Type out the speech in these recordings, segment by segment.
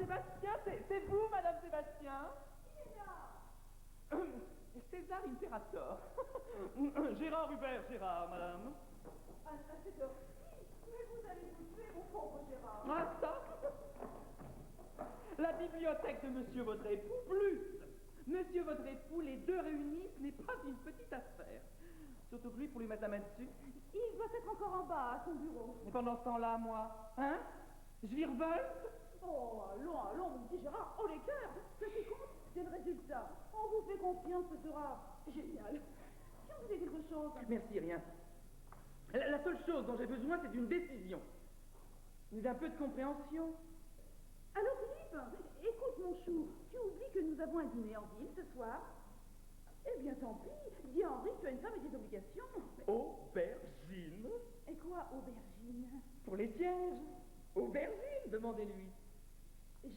Sébastien, c'est vous, Madame Sébastien? Qui est là? César Imperator. Gérard Hubert Gérard, madame. À cette heure-ci, mais vous allez vous tuer, mon pauvre Gérard. Ah, ça? La bibliothèque de Monsieur votre époux, plus Monsieur votre époux, les deux réunis, ce n'est pas une petite affaire. Surtout que lui, pour lui mettre la main dessus. Il doit être encore en bas, à son bureau. Et pendant ce temps-là, moi, hein? Je virevolte? Oh, allons, mon petit Gérard, oh les cœurs. Ce qui compte, c'est le résultat. On vous fait confiance, ce sera génial. Si on vous dit quelque chose... Merci, rien. La seule chose dont j'ai besoin, c'est d'une décision. Mais d'un peu de compréhension. Alors, Philippe, écoute, mon chou, tu oublies que nous avons un dîner en ville ce soir? Eh bien, tant pis. Dis à Henri que tu as une femme et des obligations. Aubergine? Et quoi, aubergine? Pour les sièges. Aubergine, demandez-lui.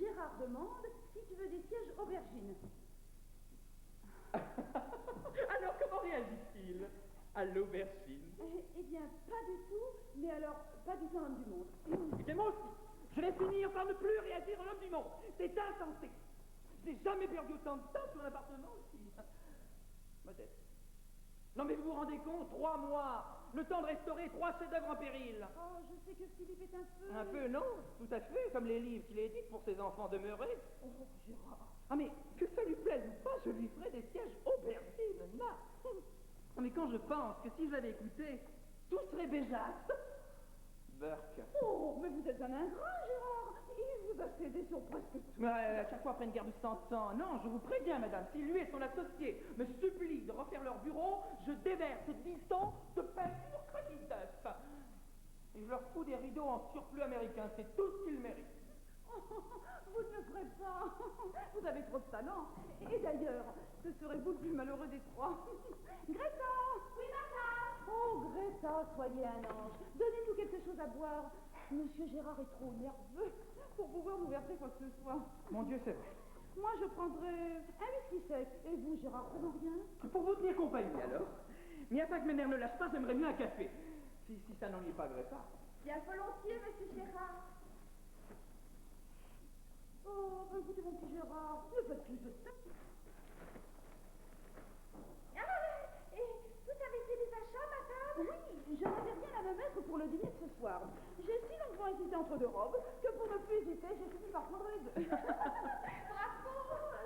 Gérard demande si tu veux des sièges aubergines. Alors, comment réagit-il à l'aubergine? Eh bien, pas du tout, mais alors, pas du tout un homme du monde. Et moi aussi. Je vais finir par ne plus réagir à l'homme du monde. C'est insensé. Je n'ai jamais perdu autant de temps sur un appartement aussi. Modeste. Non mais vous vous rendez compte, 3 mois, le temps de restaurer 3 chefs-d'œuvre en péril. Oh, je sais que Philippe est un peu... Un peu, non, tout à fait, comme les livres qu'il édite pour ses enfants demeurés. Oh, Gérard. Ah mais, que ça lui plaise ou pas, je lui ferai des sièges aubergines, là. Non mais quand je pense que si je l'avais écouté, tout serait béjasse. Burke. Oh, mais vous êtes un ingrat, Gérard. Il vous a cédé sur presque tout. Mais à chaque fois après une guerre de 100 ans. Non, je vous préviens, madame, si lui et son associé me supplient de refaire leur bureau, je déverse 10 tons de peinture petit d'œuf. Et je leur fous des rideaux en surplus américain, c'est tout ce qu'ils méritent. Oh, vous ne le ferez pas. Vous avez trop de talent. Et d'ailleurs, ce serait vous le plus malheureux des trois. Greta! Oui, madame! Oh, Greta, soyez un ange. Donnez-nous quelque chose à boire. Monsieur Gérard est trop nerveux pour pouvoir nous verser quoi que ce soit. Mon Dieu, c'est vrai. Moi, je prendrais un whisky sec. Et vous, Gérard, vous rien? Pour vous tenir compagnie, alors. Mais afin que mes nerfs ne lâchent pas, j'aimerais mieux un café. Si ça n'ennuie pas Greta. Bien volontiers, monsieur Gérard. Oh, écoutez, mon petit Gérard, ne faites plus de ça. Et vous avez fait des achats, madame? Oui, je n'avais rien à me mettre pour le dîner de ce soir. J'ai si longtemps hésité entre 2 robes que pour ne plus hésiter, j'ai fini par prendre les 2. Bravo!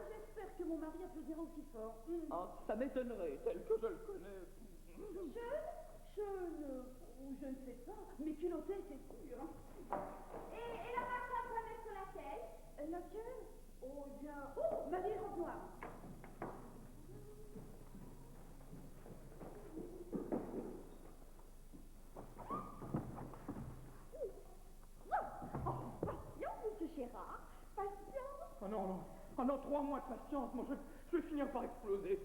J'espère que mon mari applaudira aussi fort. Oh, ça m'étonnerait, tel que je le connais. Je ne sais pas, mais culotté, c'est sûr. Et la matin, vous mettre laquelle? Laquelle? Oh, eh bien... Oh, ma vieille robe noire. Oh, patience, monsieur Gérard. Patience. Oh non, non. Oh non, 3 mois de patience, moi je vais finir par exploser.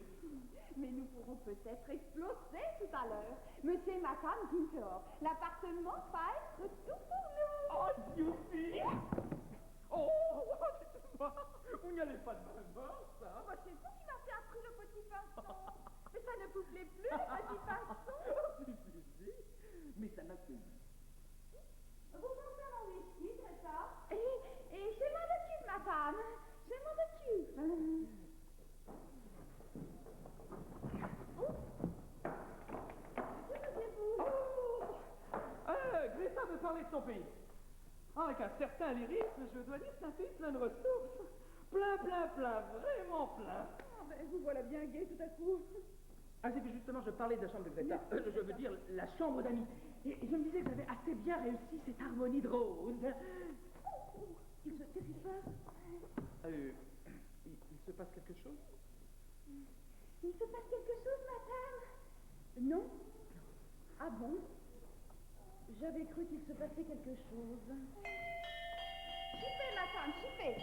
Mais nous pourrons peut-être exploser tout à l'heure. Monsieur et madame Ginter, l'appartement va être tout pour nous. Oh, youpi! Oh, dites-moi, vous n'y allez pas de ma mort, ça? Oh, c'est vous qui m'avez appris le petit pinceau. Mais ça ne vous plaît plus, le petit pinceau? Si, mais ça m'a plu. Vous pensez à mon whisky, c'est ça? Et je m'en occupe, madame. Je m'en occupe. Que faisiez-vous? Greta veut parler de son pays. Ah, avec un certain lyrisme, je dois dire que c'est un pays plein de ressources. Plein, vraiment plein. Ah, ben, vous voilà bien gai tout à coup. Ah, c'est que justement, je parlais de la chambre de Greta. Je veux dire, la chambre d'amis. Et je me disais que j'avais assez bien réussi cette harmonie de rose. Qu'est-ce qui se passe? Il se passe quelque chose? Il se passe quelque chose, madame? Non. Ah bon? J'avais cru qu'il se passait quelque chose. Chiffez, madame, chiffez.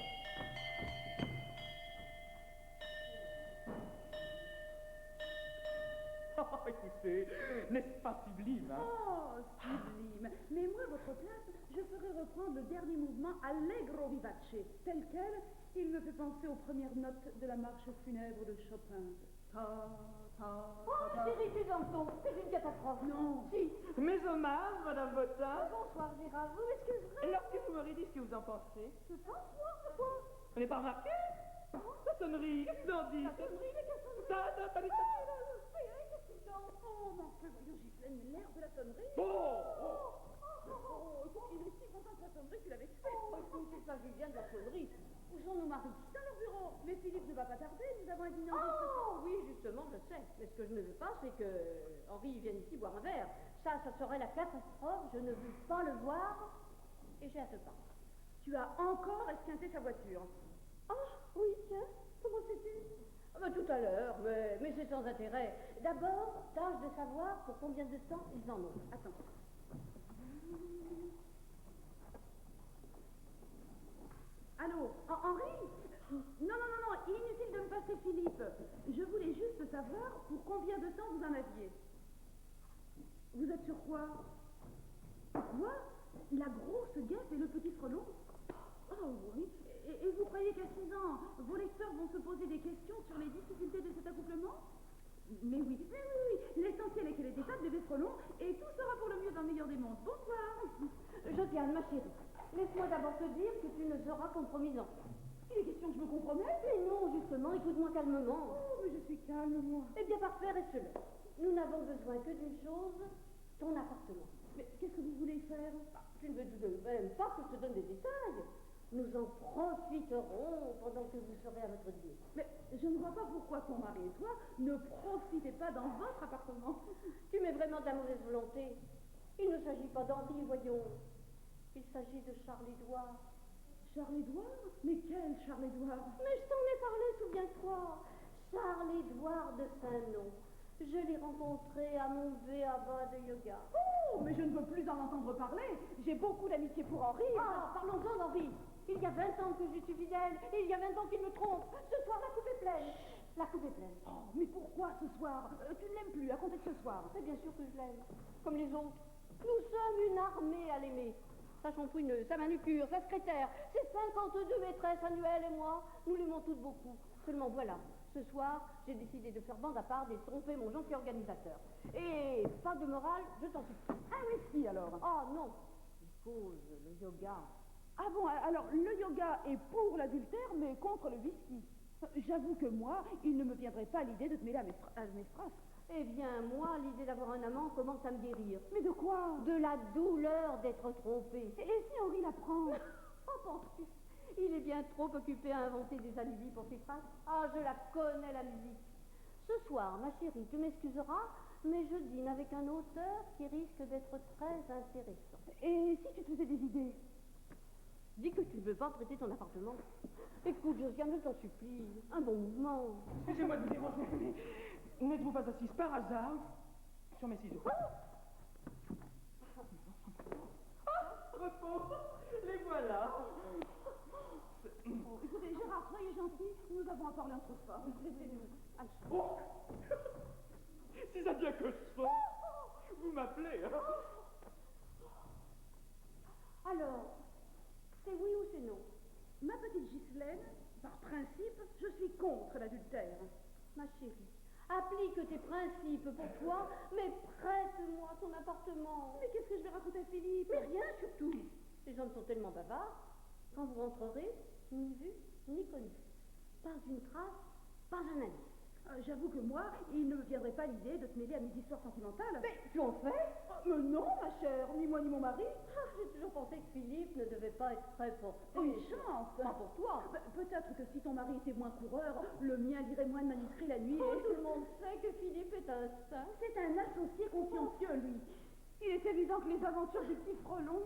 Oh, écoutez, n'est-ce pas sublime, hein? Oh, sublime. Mais moi, à votre place, je ferais reprendre le dernier mouvement Allegro vivace. Tel quel, il me fait penser aux premières notes de la marche funèbre de Chopin. Oh, chérie, tu danses, c'est une catastrophe. Non. Si. Mes hommages, Madame Bottin. Bonsoir, Gérard, vous m'excuserez. Alors que vous m'aurez dit ce que vous en pensez. Je pense, moi, de quoi? Vous n'avez pas remarqué? La sonnerie, qu'est-ce que vous en dites? La sonnerie, mais quelle sonnerie? Ça, les Qu'est-ce qu'il danse? Oh, mon frère, voyons, Ghislaine, l'air de la sonnerie. Écoute, il est si content de la sonnerie qu'il avait fait. Oh, écoute, il s'agit bien de la sonnerie. Où sont nos maris? Dans leur bureau. Mais Philippe ne va pas tarder, nous avons un dîner en Oh, oui, justement, je sais. Mais ce que je ne veux pas, c'est que Henri vienne ici boire un verre. Ça serait la catastrophe. Je ne veux pas le voir. Et j'ai hâte pas. Tu as encore esquinté sa voiture. Ah, oui, tiens. Comment sais-tu? Ah, bah, tout à l'heure, mais c'est sans intérêt. D'abord, tâche de savoir pour combien de temps ils en ont. Attends. Allô, Henri? Non, inutile de me passer Philippe. Je voulais juste savoir pour combien de temps vous en aviez. Vous êtes sur quoi? Quoi? La grosse guêpe et le petit frelon? Oh oui. Et vous croyez qu'à 6 ans, vos lecteurs vont se poser des questions sur les difficultés de cet accouplement? Mais oui. L'essentiel est qu'elle est état de bébé frelon et tout sera pour le mieux dans le meilleur des mondes. Bonsoir. Josiane, ma chérie, laisse-moi d'abord te dire que tu ne seras compromisant. Il est question que je me compromette? Mais non, justement, écoute-moi calmement. Oh, mais je suis calme, moi. Eh bien, parfait, reste là. Nous n'avons besoin que d'une chose, ton appartement. Mais qu'est-ce que vous voulez faire? Tu ne veux même pas que je te donne des détails. Nous en profiterons pendant que vous serez à votre dîner. Mais je ne vois pas pourquoi ton mari et toi ne profitez pas dans votre appartement. Tu mets vraiment de la mauvaise volonté. Il ne s'agit pas d'Henri, voyons. Il s'agit de Charles-Édouard. Charles-Édouard? Mais quel Charles-Édouard? Mais je t'en ai parlé, souviens-toi. Charles-Édouard de Saint-Nom. Je l'ai rencontré à mon B.A.B.A. de yoga. Oh, mais je ne veux plus en entendre parler. J'ai beaucoup d'amitié pour Henri. Ah, parlons-en d'Henri. Il y a 20 ans que je suis fidèle, et il y a 20 ans qu'il me trompe. Ce soir, la coupe est pleine. La coupe est pleine. Oh, mais pourquoi ce soir? Tu ne l'aimes plus, à compter de ce soir. C'est bien sûr que je l'aime, comme les autres. Nous sommes une armée à l'aimer. Sa shampouineuse, sa manucure, sa secrétaire, ses 52 maîtresses annuelles et moi, nous l'aimons toutes beaucoup. Seulement voilà, ce soir, j'ai décidé de faire bande à part et de tromper mon gentil organisateur. Et pas de morale, je t'en supplie. Un whisky alors? Oh non, il cause le yoga. Ah bon, alors le yoga est pour l'adultère, mais contre le whisky. J'avoue que moi, il ne me viendrait pas l'idée de te mêler à mes phrases. Eh bien, moi, l'idée d'avoir un amant commence à me guérir. Mais de quoi? De la douleur d'être trompée. Et si Henri l'apprend? Oh, penses-tu? Il est bien trop occupé à inventer des alibis pour ses phrases. Ah, je la connais, la musique. Ce soir, ma chérie, tu m'excuseras, mais je dîne avec un auteur qui risque d'être très intéressant. Et si tu te faisais des idées? Dis que tu ne veux pas prêter ton appartement. Écoute, Josiane, je t'en supplie. Un bon mouvement. Excusez-moi de vous déranger, mais n'êtes-vous pas assise par hasard sur mes ciseaux? Repos, les voilà. Oh, écoutez, Gérard, soyez gentil, nous avons à parler entre femmes. Laissez-nous. Oh. Si ça vient que je sens, vous m'appelez, hein? Alors, c'est oui ou c'est non? Ma petite Ghislaine, par principe, je suis contre l'adultère. Ma chérie, applique tes principes pour toi, mais prête-moi ton appartement. Mais qu'est-ce que je vais raconter à Philippe? Mais rien surtout. Les hommes sont tellement bavards. Quand vous rentrerez, ni vu, ni connu. Pas une trace, pas un indice. J'avoue que moi, il ne me viendrait pas l'idée de te mêler à mes histoires sentimentales. Mais tu en fais? Mais non, ma chère, ni moi ni mon mari. Ah, j'ai toujours pensé que Philippe ne devait pas être très fort. Une chance. Pas pour toi. Peut-être que si ton mari était moins coureur, le mien lirait moins de manuscrits la nuit. Oh, tout le monde sait que Philippe est un saint. C'est un associé consciencieux, lui. Il est évident que les aventures du petit frelon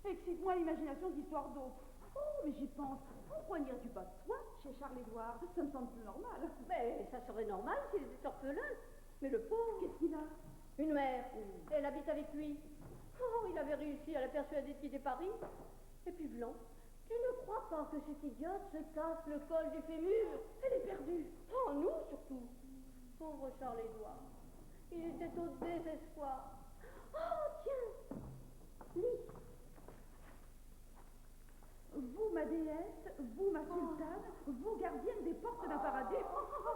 excitent moins l'imagination d'histoires d'autres. Oh, mais j'y pense. Pourquoi n'irais-tu pas toi chez Charles-Édouard? Ça me semble plus normal. Mais ça serait normal s'il était orphelin. Mais le pauvre... Qu'est-ce qu'il a? Une mère. Elle habite avec lui. Oh, il avait réussi à la persuader de quitter Paris. Et puis Blanc, tu ne crois pas que cette idiote se casse le col du fémur? Elle est perdue. Oh, nous surtout. Pauvre Charles-Édouard. Il était au désespoir. Oh, tiens. Lis. Vous, ma déesse, vous, ma sultane, vous gardienne des portes d'un paradis.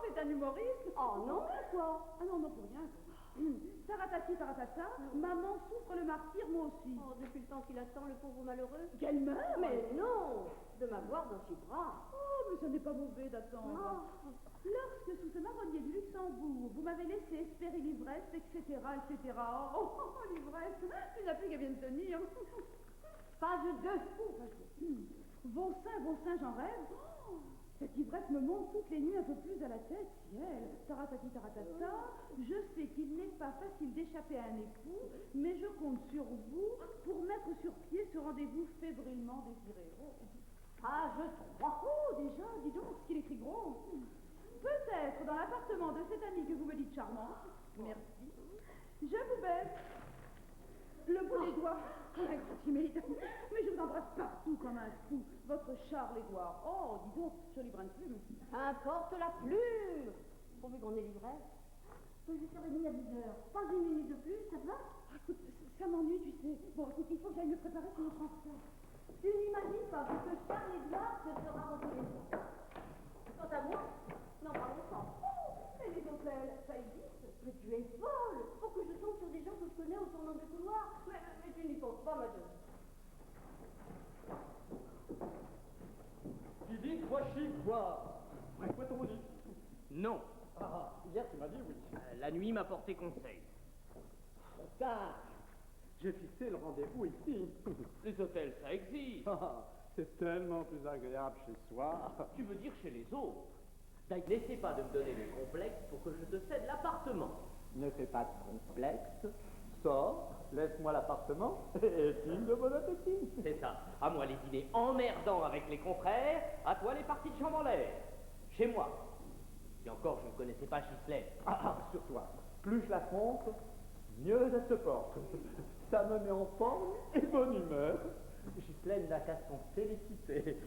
C'est un humoriste. Oh non, quoi? Ah non, non, pour rien. Taratati, taratata, maman souffre le martyr, moi aussi. Oh, depuis le temps qu'il attend, le pauvre malheureux. Qu'elle meurt? Mais non, de m'avoir dans ses bras. Oh, mais ce n'est pas mauvais d'attendre. Non. Lorsque, sous ce marronnier du Luxembourg, vous m'avez laissé espérer l'ivresse, etc., etc. Oh, l'ivresse, tu n'as plus qu'à bien tenir. Phase 2. Vos seins, j'en rêve. Oh, cette ivresse me monte toutes les nuits un peu plus à la tête, ciel. Taratati, taratata. Je sais qu'il n'est pas facile d'échapper à un époux, mais je compte sur vous pour mettre sur pied ce rendez-vous fébrilement désiré. Oh. Phase 3. Oh, déjà, dis donc, ce qu'il écrit gros. Peut-être dans l'appartement de cet ami que vous me dites charmant. Merci. Je vous baisse. Le bout des doigts, un gros timide. Mais je vous embrasse partout comme un fou. Votre Charles-Édouard. Oh, dis donc, joli brin de plume. Importe la plume. Pourvu qu'on ait l'ivresse. Je serai mis à 10h. Pas une minute de plus, ça va? Ah, écoute, ça m'ennuie, tu sais. Bon, écoute, il faut que j'aille me préparer pour le transfert. Tu n'imagines pas ce que Charles-Édouard te fera reconnaissant. Quant à moi, n'en parlons pas. Oh, mais les hôtels, ça existe. Mais tu es folle. Faut que je tombe sur des gens que je connais au tournant du couloir. Mais tu n'y penses pas, ma jeune. Qui dit quoi chic, quoi? Quoi ton dit? Non. Ah, hier tu m'as dit oui. La nuit m'a porté conseil. Tard. J'ai fixé le rendez-vous ici. Les hôtels, ça existe. Ah, c'est tellement plus agréable chez soi. Tu veux dire chez les autres? D'ailleurs, n'essaie pas de me donner des complexes pour que je te cède l'appartement. Ne fais pas de complexe. Sors, laisse-moi l'appartement et dîne de bon appétit. C'est ça. À moi les dîners emmerdants avec les confrères, à toi les parties de chambre en l'air. Chez moi. Et encore, je ne connaissais pas Ghislaine. Ah, sur toi. Plus je la compte, mieux elle se porte. Ça me met en forme et bonne humeur. Ghislaine n'a qu'à s'en féliciter.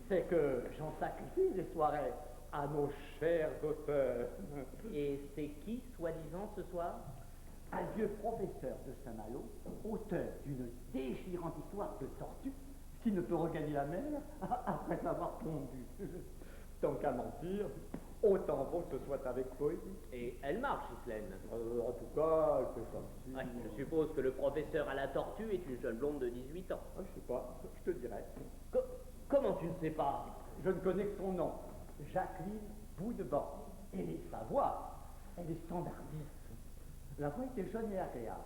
C'est que j'en sacrifie les soirées à nos chers auteurs. Et c'est qui, soi-disant, ce soir? Un vieux professeur de Saint-Malo, auteur d'une déchirante histoire de tortue, qui ne peut regagner la mer après avoir pondu. Tant qu'à mentir, autant vaut que ce soit avec poésie. Et elle marche, Ghislaine. En tout cas, c'est comme si... Ouais, je suppose que le professeur à la tortue est une jeune blonde de 18 ans. Ah, je sais pas, je te dirai. Comment tu ne sais pas? Je ne connais que son nom, Jacqueline Boudeband. Et sa voix, elle est standardiste. La voix était jeune et agréable.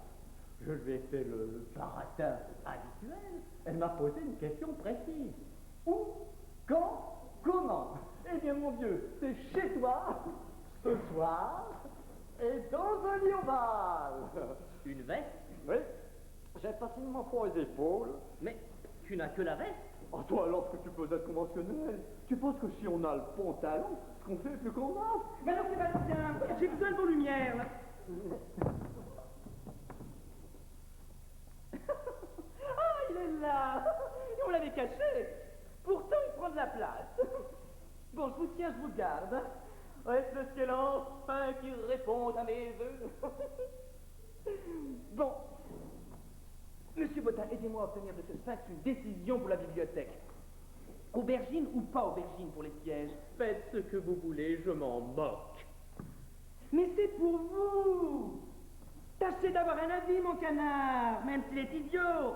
Je lui ai fait le baratin habituel. Elle m'a posé une question précise. Où? Quand? Comment? Eh bien, mon Dieu, c'est chez toi, ce soir, et dans un lit ovale. Une veste? Oui, j'ai facilement froid aux épaules. Mais tu n'as que la veste? Oh, toi, alors que tu peux être conventionnel, tu penses que si on a le pantalon, ce qu'on fait est plus convenable? Mais alors, Sébastien, j'ai besoin de vos lumières, là. Ah, il est là! Et on l'avait caché! Pourtant, il prend de la place. Bon, je vous tiens, je vous le garde. Est-ce le ciel enfin qui répond à mes vœux? Bon. Monsieur Bottin, aidez-moi à obtenir de ce sphinx une décision pour la bibliothèque. Aubergine ou pas aubergine pour les sièges? Faites ce que vous voulez, je m'en moque. Mais c'est pour vous! Tâchez d'avoir un avis, mon canard, même s'il est idiot!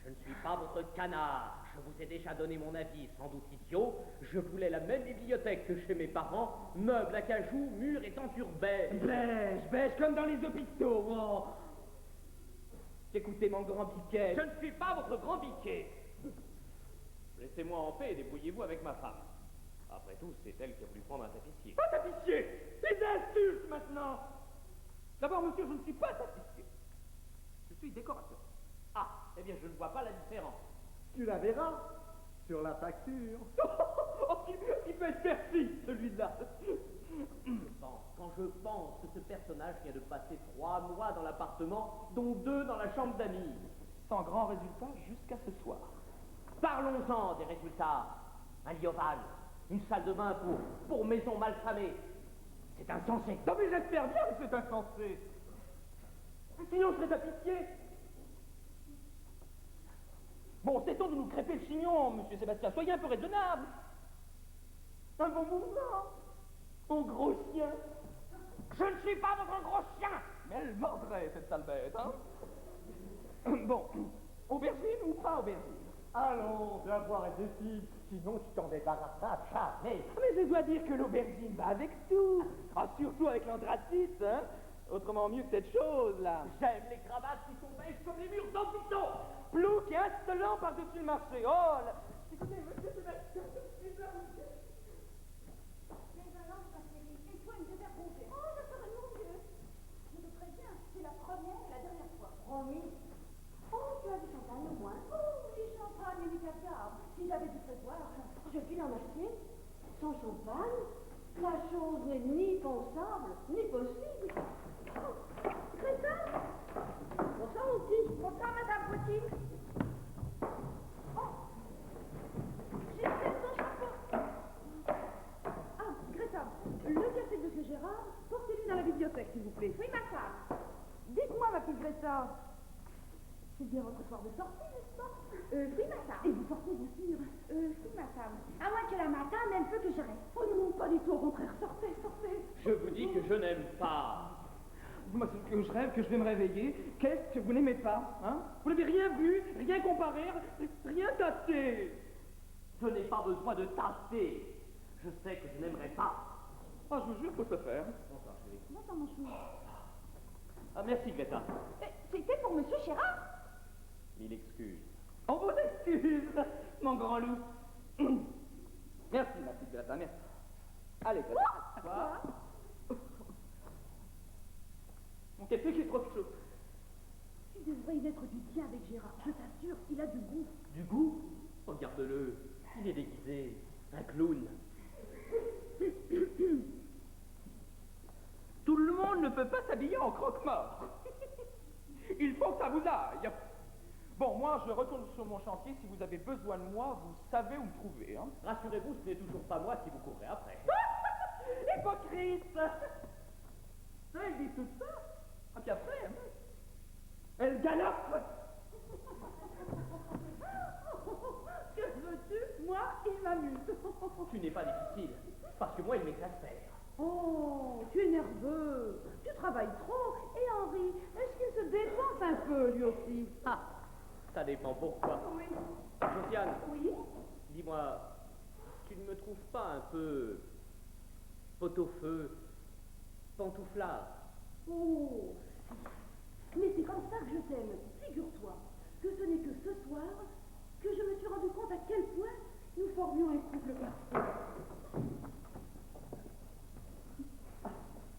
Je ne suis pas votre canard. Je vous ai déjà donné mon avis, sans doute idiot. Je voulais la même bibliothèque que chez mes parents, meubles à cajou, murs et tentures beige. Beige, comme dans les hôpitaux. Oh. Écoutez, mon grand biquet. Je ne suis pas votre grand biquet. Laissez-moi en paix et débrouillez-vous avec ma femme. Après tout, c'est elle qui a voulu prendre un tapissier. Pas tapissier! Les insultes maintenant! D'abord, monsieur, je ne suis pas tapissier. Je suis décorateur. Ah, eh bien, je ne vois pas la différence. Tu la verras sur la facture. Oh, il peut être perfide, celui-là. Quand je pense que ce personnage vient de passer 3 mois dans l'appartement, dont 2 dans la chambre d'amis, sans grand résultat jusqu'à ce soir. Parlons-en des résultats. Un lit ovale, une salle de bain pour maison malfamée. C'est insensé. Non mais j'espère bien que c'est insensé. Sinon je serais tapissier. Bon, c'est temps de nous crêper le chignon, monsieur Sébastien. Soyez un peu raisonnable. Un bon mouvement. Mon gros chien. Je ne suis pas votre gros chien. Mais elle mordrait, cette sale bête, hein. Bon, aubergine ou pas aubergine? Allons, viens voir et décide, sinon tu t'en débarrasseras jamais. Mais je dois dire que l'aubergine va avec tout. Ah, surtout avec l'anthracite, hein. Autrement mieux que cette chose-là. J'aime les cravates qui sont beiges comme les murs d'Ambition. Plouc et insolent par-dessus le marché. Oh là. Écoutez, monsieur Sébastien, Désolante, ma chérie, il faut me faire bouger. Oh, ça serait mon Dieu. Je te préviens, c'est la première et la dernière fois. Promis. Oh, tu as du champagne au moins. Oh, les champagnes et les caviars. Si j'avais dû prévoir. Je puis en acheter. Sans champagne, la chose n'est ni pensable, ni possible. Oh, Greta. Bonsoir, mon petit. Bonsoir, Madame Poutine. Oh, j'ai fait son chapeau. Ah, Greta, le café de M. Gérard, portez-lui dans la bibliothèque, s'il vous plaît. Oui, ma femme. Dites-moi, ma petite Greta, c'est bien votre soir de sortie, n'est-ce pas? Oui, ma femme. Et vous sortez, bien sûr? Oui, ma femme. À moins que le matin, même peu que je reste. Oh non, pas du tout, au contraire, sortez, sortez. Je vous dis que je n'aime pas. Moi, c'est que je rêve, que je vais me réveiller. Qu'est-ce que vous n'aimez pas, hein? Vous n'avez rien vu, rien comparé, rien tâté. Je n'ai pas besoin de tâter. Je sais que je n'aimerais pas. Ah, je vous jure, faut se le faire. Bonsoir, chérie. Bonsoir, mon chou. Ah, merci, Greta. C'était pour Monsieur Gérard? Mille excuses. On vous excuse, mon grand loup. Merci, ma petite Greta, merci. Allez, Greta. Quoi? Mon café qui est trop chaud. Tu devrais y mettre du tien avec Gérard. Je t'assure, il a du goût. Du goût? Regarde-le. Il est déguisé. Un clown. Tout le monde ne peut pas s'habiller en croque-mort. Il faut que ça vous aille. Bon, moi, je retourne sur mon chantier. Si vous avez besoin de moi, vous savez où me trouver. Hein. Rassurez-vous, ce n'est toujours pas moi qui vous courrai après. Hypocrite. Ça, elle dit tout ça. Ah, puis après, hein, elle galope. Que veux-tu? Moi, il m'amuse. Tu n'es pas difficile, parce que moi, il m'exaspère. Oh, tu es nerveux. Tu travailles trop. Et Henri, est-ce qu'il se dépense un peu, lui aussi? Ah, ça dépend pourquoi. Oui. Josiane, Oui? dis-moi, tu ne me trouves pas un peu pot-au-feu, pantouflard? Oh, mais c'est comme ça que je t'aime. Figure-toi que ce n'est que ce soir que je me suis rendu compte à quel point nous formions un couple parfait.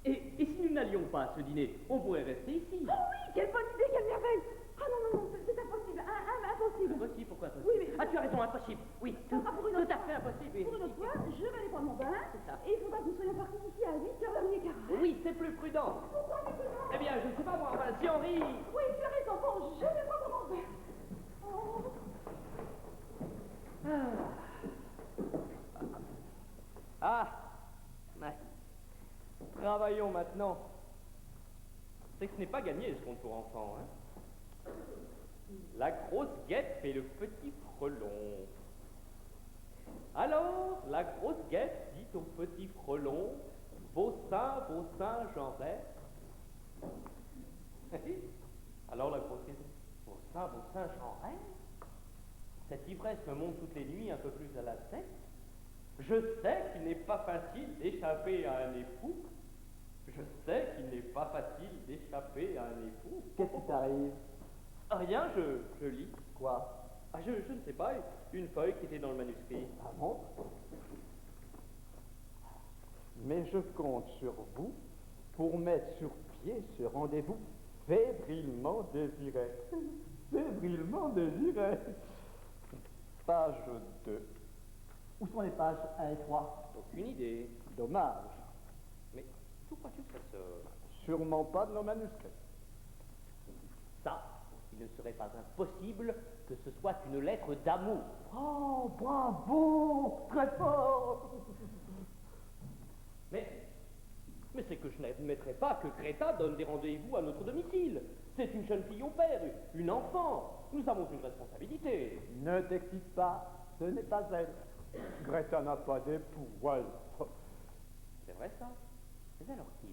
Et si nous n'allions pas à ce dîner, on pourrait rester ici. Oh oui, quelle bonne idée, quelle merveille! Ah non, c'est impossible, impossible. Impossible, pourquoi impossible? Oui, mais- Ah, tu as raison, impossible. Oui, Ça sera pour une tout autre à fait impossible. oui. Pour une autre fois, je vais aller prendre mon bain, C'est ça. et il faudra que nous soyons partis ici à 8h15. Oui, c'est plus prudent. Pourquoi maintenant? Eh bien, je ne sais pas moi, enfin, si Henri... Oui, tu as raison, bon, je vais prendre mon bain. Oh. Ah, ouais. Travaillons maintenant. C'est que ce n'est pas gagné ce conte pour enfants, hein. La grosse guêpe et le petit frelon. Alors, la grosse guêpe dit au petit frelon, vos seins, j'en rêve. Alors la grosse guêpe, vos seins, j'en rêve. Cette ivresse me monte toutes les nuits un peu plus à la tête. Je sais qu'il n'est pas facile d'échapper à un époux. Je sais qu'il n'est pas facile d'échapper à un époux. Qu'est-ce qui t'arrive? Rien, je lis. Quoi? Ah, je ne sais pas, une feuille qui était dans le manuscrit. Ah bon? Mais je compte sur vous pour mettre sur pied ce rendez-vous fébrilement désiré. Fébrilement désiré. Page 2. Où sont les pages 1 et 3? Aucune idée. Dommage. Mais d'où crois-tu que ça sort? Sûrement pas de nos manuscrits. Ça, il ne serait pas impossible que ce soit une lettre d'amour. Oh, bravo! Très fort! Mais c'est que je n'admettrai pas que Greta donne des rendez-vous à notre domicile. C'est une jeune fille au père, une enfant. Nous avons une responsabilité. Ne t'excite pas, ce n'est pas elle. Greta n'a pas d'époux, voilà. C'est vrai ça? Mais alors qui?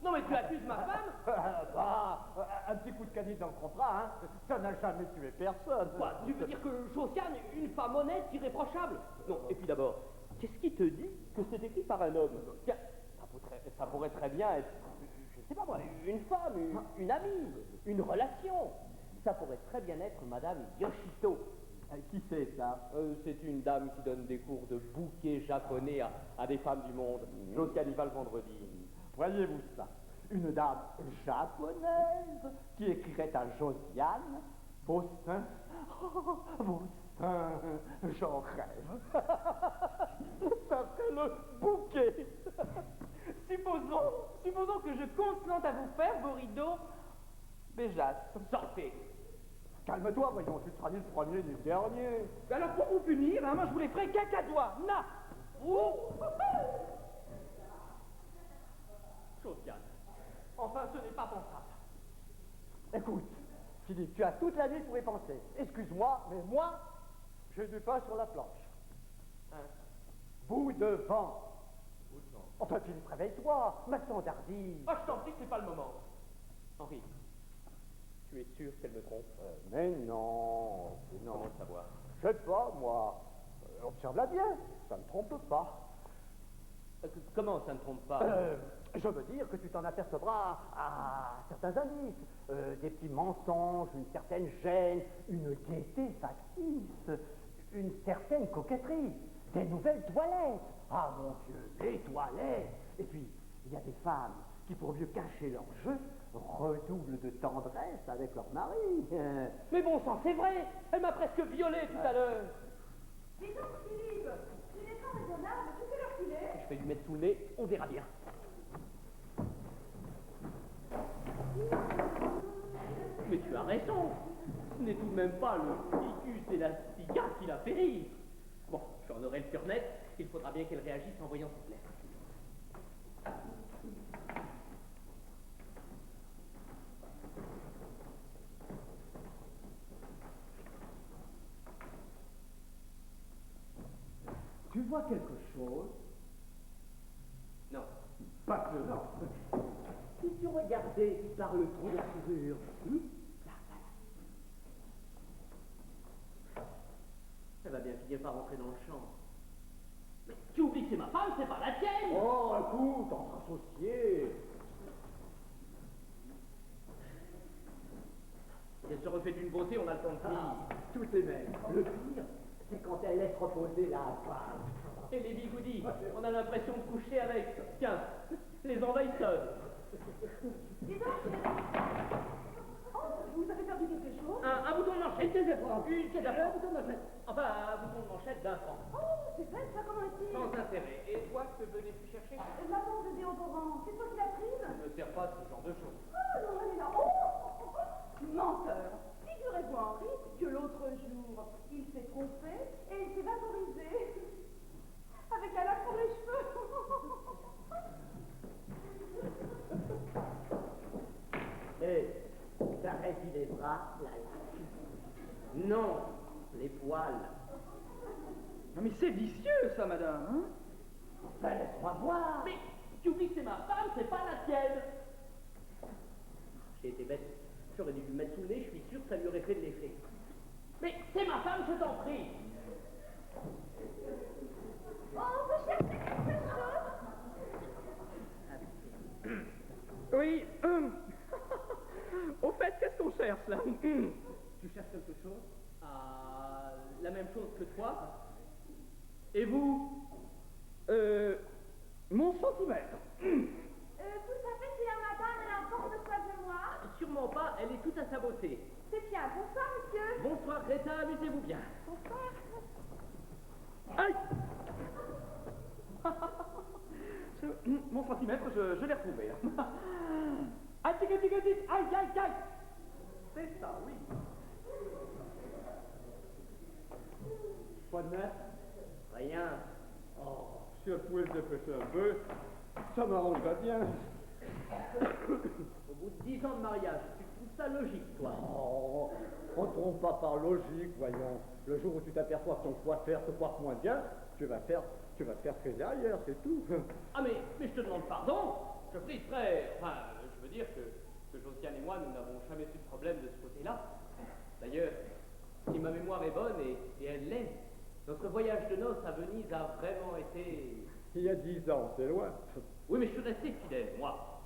Non mais tu accuses ma femme? Bah, un petit coup de canif dans le contrat, hein. Ça n'a jamais tué personne. Quoi? Tu veux dire que Josiane, une femme honnête, irréprochable? Non, et puis d'abord, qu'est-ce qui te dit que c'est écrit par un homme? Tiens, ça pourrait très bien être, je sais pas moi, une femme, une amie, une relation. Ça pourrait très bien être Madame Yoshito. Qui c'est ça? C'est une dame qui donne des cours de bouquet japonais à des femmes du monde. Josiane y va le vendredi. Voyez-vous ça? Une dame japonaise qui écrirait à Josiane vos seins, oh, vos seins, j'en rêve. Ça serait le bouquet. Supposons que je consente à vous faire vos rideaux Béjas. Sortez. Calme-toi, voyons, tu seras ni le premier ni le dernier. Mais alors pour vous punir, hein, moi je vous les ferai cacadois. Na. Josiane, enfin ce n'est pas pensable. Écoute, Philippe, tu as toute la nuit pour y penser. Excuse-moi, mais moi, j'ai du pain sur la planche. Hein? Bout de vent. Enfin, Philippe, réveille-toi, ma standardise. Ah, je t'en prie, c'est pas le moment. Henri, tu es sûr qu'elle me trompe? Mais non, non. Comment le savoir? Je sais pas, moi. Observe-la bien, ça ne trompe pas. Comment ça ne trompe pas? Je veux dire que tu t'en apercevras à certains indices, des petits mensonges, une certaine gêne, une gaieté factice, une certaine coquetterie, des nouvelles toilettes. Ah mon Dieu, les toilettes! Et puis, il y a des femmes qui, pour mieux cacher leur jeu, redoublent de tendresse avec leur mari. Mais bon sang, c'est vrai! Elle m'a presque violé tout à l'heure! Dis donc, Philippe, tu n'es pas raisonnable, tu sais l'heure qu'il est? Je vais lui mettre sous le nez, on verra bien. Mais tu as raison! Ce n'est tout de même pas le ficus elastica qui l'a fait rire! Bon, j'en aurai le cœur net, il faudra bien qu'elle réagisse en voyant cette lettre. Tu vois quelque chose? Non. Pas que non. Si tu regardais par le trou de la serrure, là, elle va bien finir par rentrer dans le champ. Mais tu oublies que c'est ma femme, c'est pas la tienne! Oh, écoute, entre associés. Si elle se refait d'une beauté, on a le temps de finir. Tout est même. Le pire, c'est quand elle laisse reposer la femme. Et les bigoudis, on a l'impression de coucher avec, tiens, les envahisseurs. Dis donc, oh, vous avez perdu quelque chose? Un bouton de manchette. Qu'est-ce que c'est pour C'est un bouton de manchette. Enfin, un bouton de manchette d'un franc. Oh, c'est bête, ça, comment est-il? Sans intérêt. Et toi, que venais-tu chercher? La bombe de déodorant, c'est toi qui l'as prise? Je ne sers pas de ce genre de choses. Oh non, elle est là. Oh, menteur. Figurez-vous, Henri, que l'autre jour, il s'est trompé et il s'est vaporisé avec la laque pour les cheveux. Et t'arrêtes les bras, la laque. Non, les poils. Non mais c'est vicieux ça, madame, hein? Ben laisse-moi voir. Mais tu oublies que c'est ma femme, c'est pas la tienne. J'ai été bête. J'aurais dû lui mettre sous le nez, je suis sûr que ça lui aurait fait de l'effet. Mais c'est ma femme, je t'en prie. Oh, vous cherchez quelque chose? Oui, au fait, qu'est-ce qu'on cherche là? Tu cherches quelque chose? Ah, la même chose que toi? Et vous? Mon centimètre. Vous savez si la madame elle a un forme de soif de moi? Sûrement pas, elle est toute à sa beauté. C'est bien. Bonsoir, monsieur. Bonsoir Greta, amusez-vous bien. Bonsoir. Aïe. Mon centimètre, je l'ai retrouvé. Aïe, tic, tic, tic. Aïe, aïe, aïe. C'est ça, oui. Quoi de neuf? Rien. Oh, si elle pouvait se dépêcher un peu, ça m'arrangerait bien. Au bout de 10 ans de mariage, tu trouves ça logique, toi? Oh, on ne trompe pas par logique, voyons. Le jour où tu t'aperçois que ton coiffeur te coiffe moins bien, tu vas te faire friser ailleurs, c'est tout. Ah mais je te demande pardon. Je friserai. Enfin, je veux dire que Josiane et moi, nous n'avons jamais eu de problème de ce côté-là. D'ailleurs, si ma mémoire est bonne, et elle l'est, notre voyage de noces à Venise a vraiment été... Il y a 10 ans, c'est loin. Oui, mais je suis resté fidèle, moi.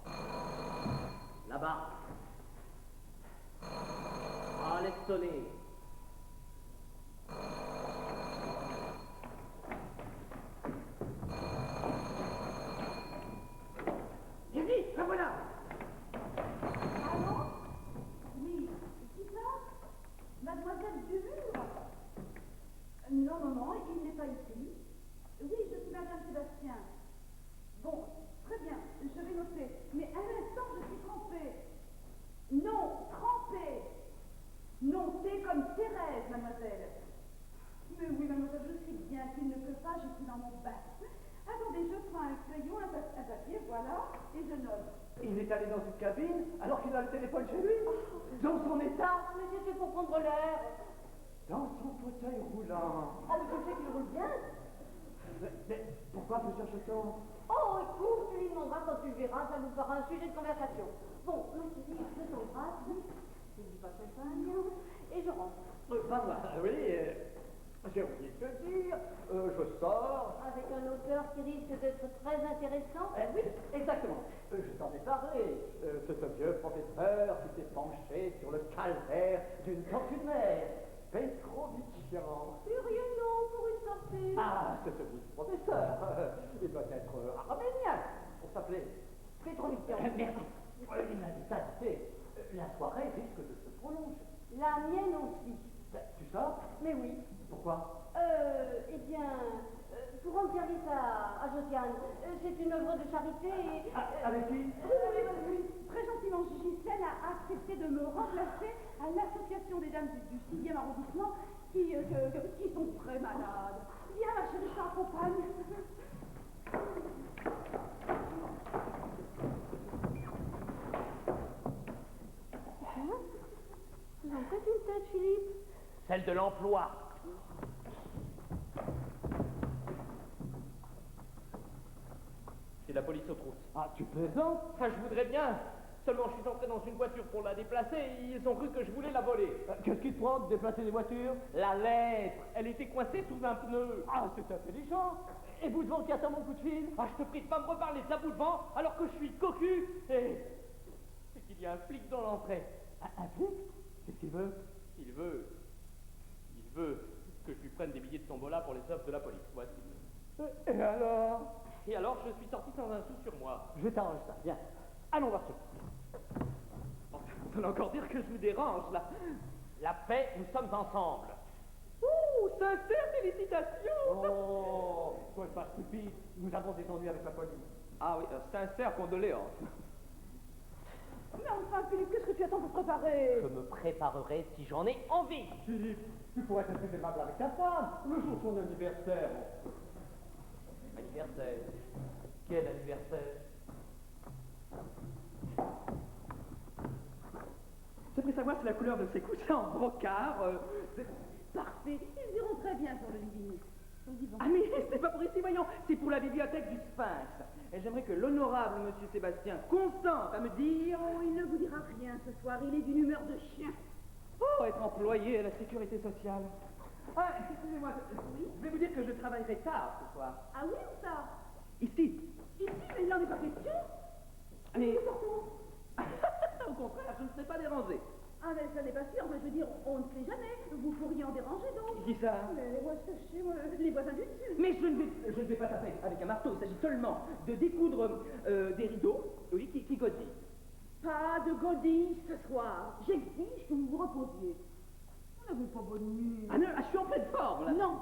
Là-bas. Ah, laisse sonner. Virginie, la voilà. Allô? Oui, qui ça? Mademoiselle Dumur? Non, non, non, il n'est pas ici. Oui, je suis Madame Sébastien. Bon, très bien, je vais noter. Mais à l'instant, je suis trompée. Non, trempée. Non, c'est comme Thérèse, mademoiselle. Mais oui, mademoiselle, je sais bien qu'il ne peut pas, je suis dans mon bain. Attendez, je prends un crayon, un papier, voilà, et je note. Il est allé dans une cabine alors qu'il a le téléphone chez lui. Dans son état. Mais c'était pour prendre l'air. Dans son fauteuil roulant. Oh, mais je sais qu'il roule bien. Mais pourquoi me cherche-t-on? Oh, écoute, tu lui demanderas quand tu le verras, ça vous fera un sujet de conversation. Bon, ma chérie, je t'embrasse. Je ne dis pas champagne. Et je rentre. Oui, j'ai oublié de te dire, je sors. Avec un auteur qui risque d'être très intéressant. Oui, exactement. Je t'en ai parlé. C'est un vieux professeur qui s'est penché sur le calvaire d'une tortue de mer. Petrovichian. C'est rien de long pour une sortie. Ah, c'est ce vieux professeur. Il doit être arménien pour s'appeler Petrovichian. Merci. Il m'a dit ça, tu sais, la soirée risque de se prolonger. La mienne aussi. Tu sors? Mais oui. Pourquoi? Eh bien, pour rendre service à Josiane, c'est une œuvre de charité et... Avec qui? Oui, très gentiment, Gisèle a accepté de me remplacer à l'association des dames du 6e arrondissement qui sont très malades. Viens, ma chérie, je t'accompagne. Vous en faites une tête, Philippe? Celle de l'emploi. C'est la police aux trousses. Ah, tu plaisantes? Enfin, je voudrais bien. Seulement, je suis entré dans une voiture pour la déplacer et ils ont cru que je voulais la voler. Qu'est-ce qui te prend de déplacer des voitures? La lettre, elle était coincée sous un pneu. Ah, c'est intelligent. Et vous devant qui attend mon coup de fil? Ah, je te prie de pas me reparler de ça, bout de vent, alors que je suis cocu et qu'il y a un flic dans l'entrée. Un flic? Qu'est-ce qu'il veut? Il veut que je lui prenne des billets de tombola pour les œuvres de la police. Voici. Et alors? Et alors, je suis sorti sans un sou sur moi. Je t'arrange ça, viens. Allons voir ce. On peut encore dire que je vous dérange, là. La paix, nous sommes ensemble. Ouh, sincère félicitations! Oh, sois pas stupide, nous avons des ennuis avec la police. Ah oui, sincère condoléance. Mais enfin, Philippe, qu'est-ce que tu attends pour préparer? Je me préparerai si j'en ai envie. Philippe, tu pourrais être plus aimable avec ta femme, le jour de son anniversaire. Anniversaire. Quel anniversaire? J'aimerais savoir si la couleur de ses coussins en brocart, c'est Parfait, ils iront très bien sur le living. Ah mais c'est pas pour ici, voyons, c'est pour la bibliothèque du Sphinx. Et j'aimerais que l'honorable monsieur Sébastien consente à me dire... Oh, il ne vous dira rien ce soir, il est d'une humeur de chien. Oh, être employé à la sécurité sociale. Ah, excusez-moi, je vais vous dire que je travaillerai tard ce soir. Ah oui, ou ça? Ici. Ici, mais il n'en est pas question. Mais... Sortons. Au contraire, je ne serai pas dérangé. Ah, mais ça n'est pas sûr, mais je veux dire, on ne sait jamais. Vous pourriez en déranger donc. Qui ça? Les voisins du dessus. Mais je ne vais pas taper avec un marteau. Il s'agit seulement de découdre des rideaux, oui, qui godillent. Pas de godilles ce soir. J'exige que vous vous reposiez. Vous n'avez pas bonne nuit. Ah non, je suis en pleine forme, là. Non.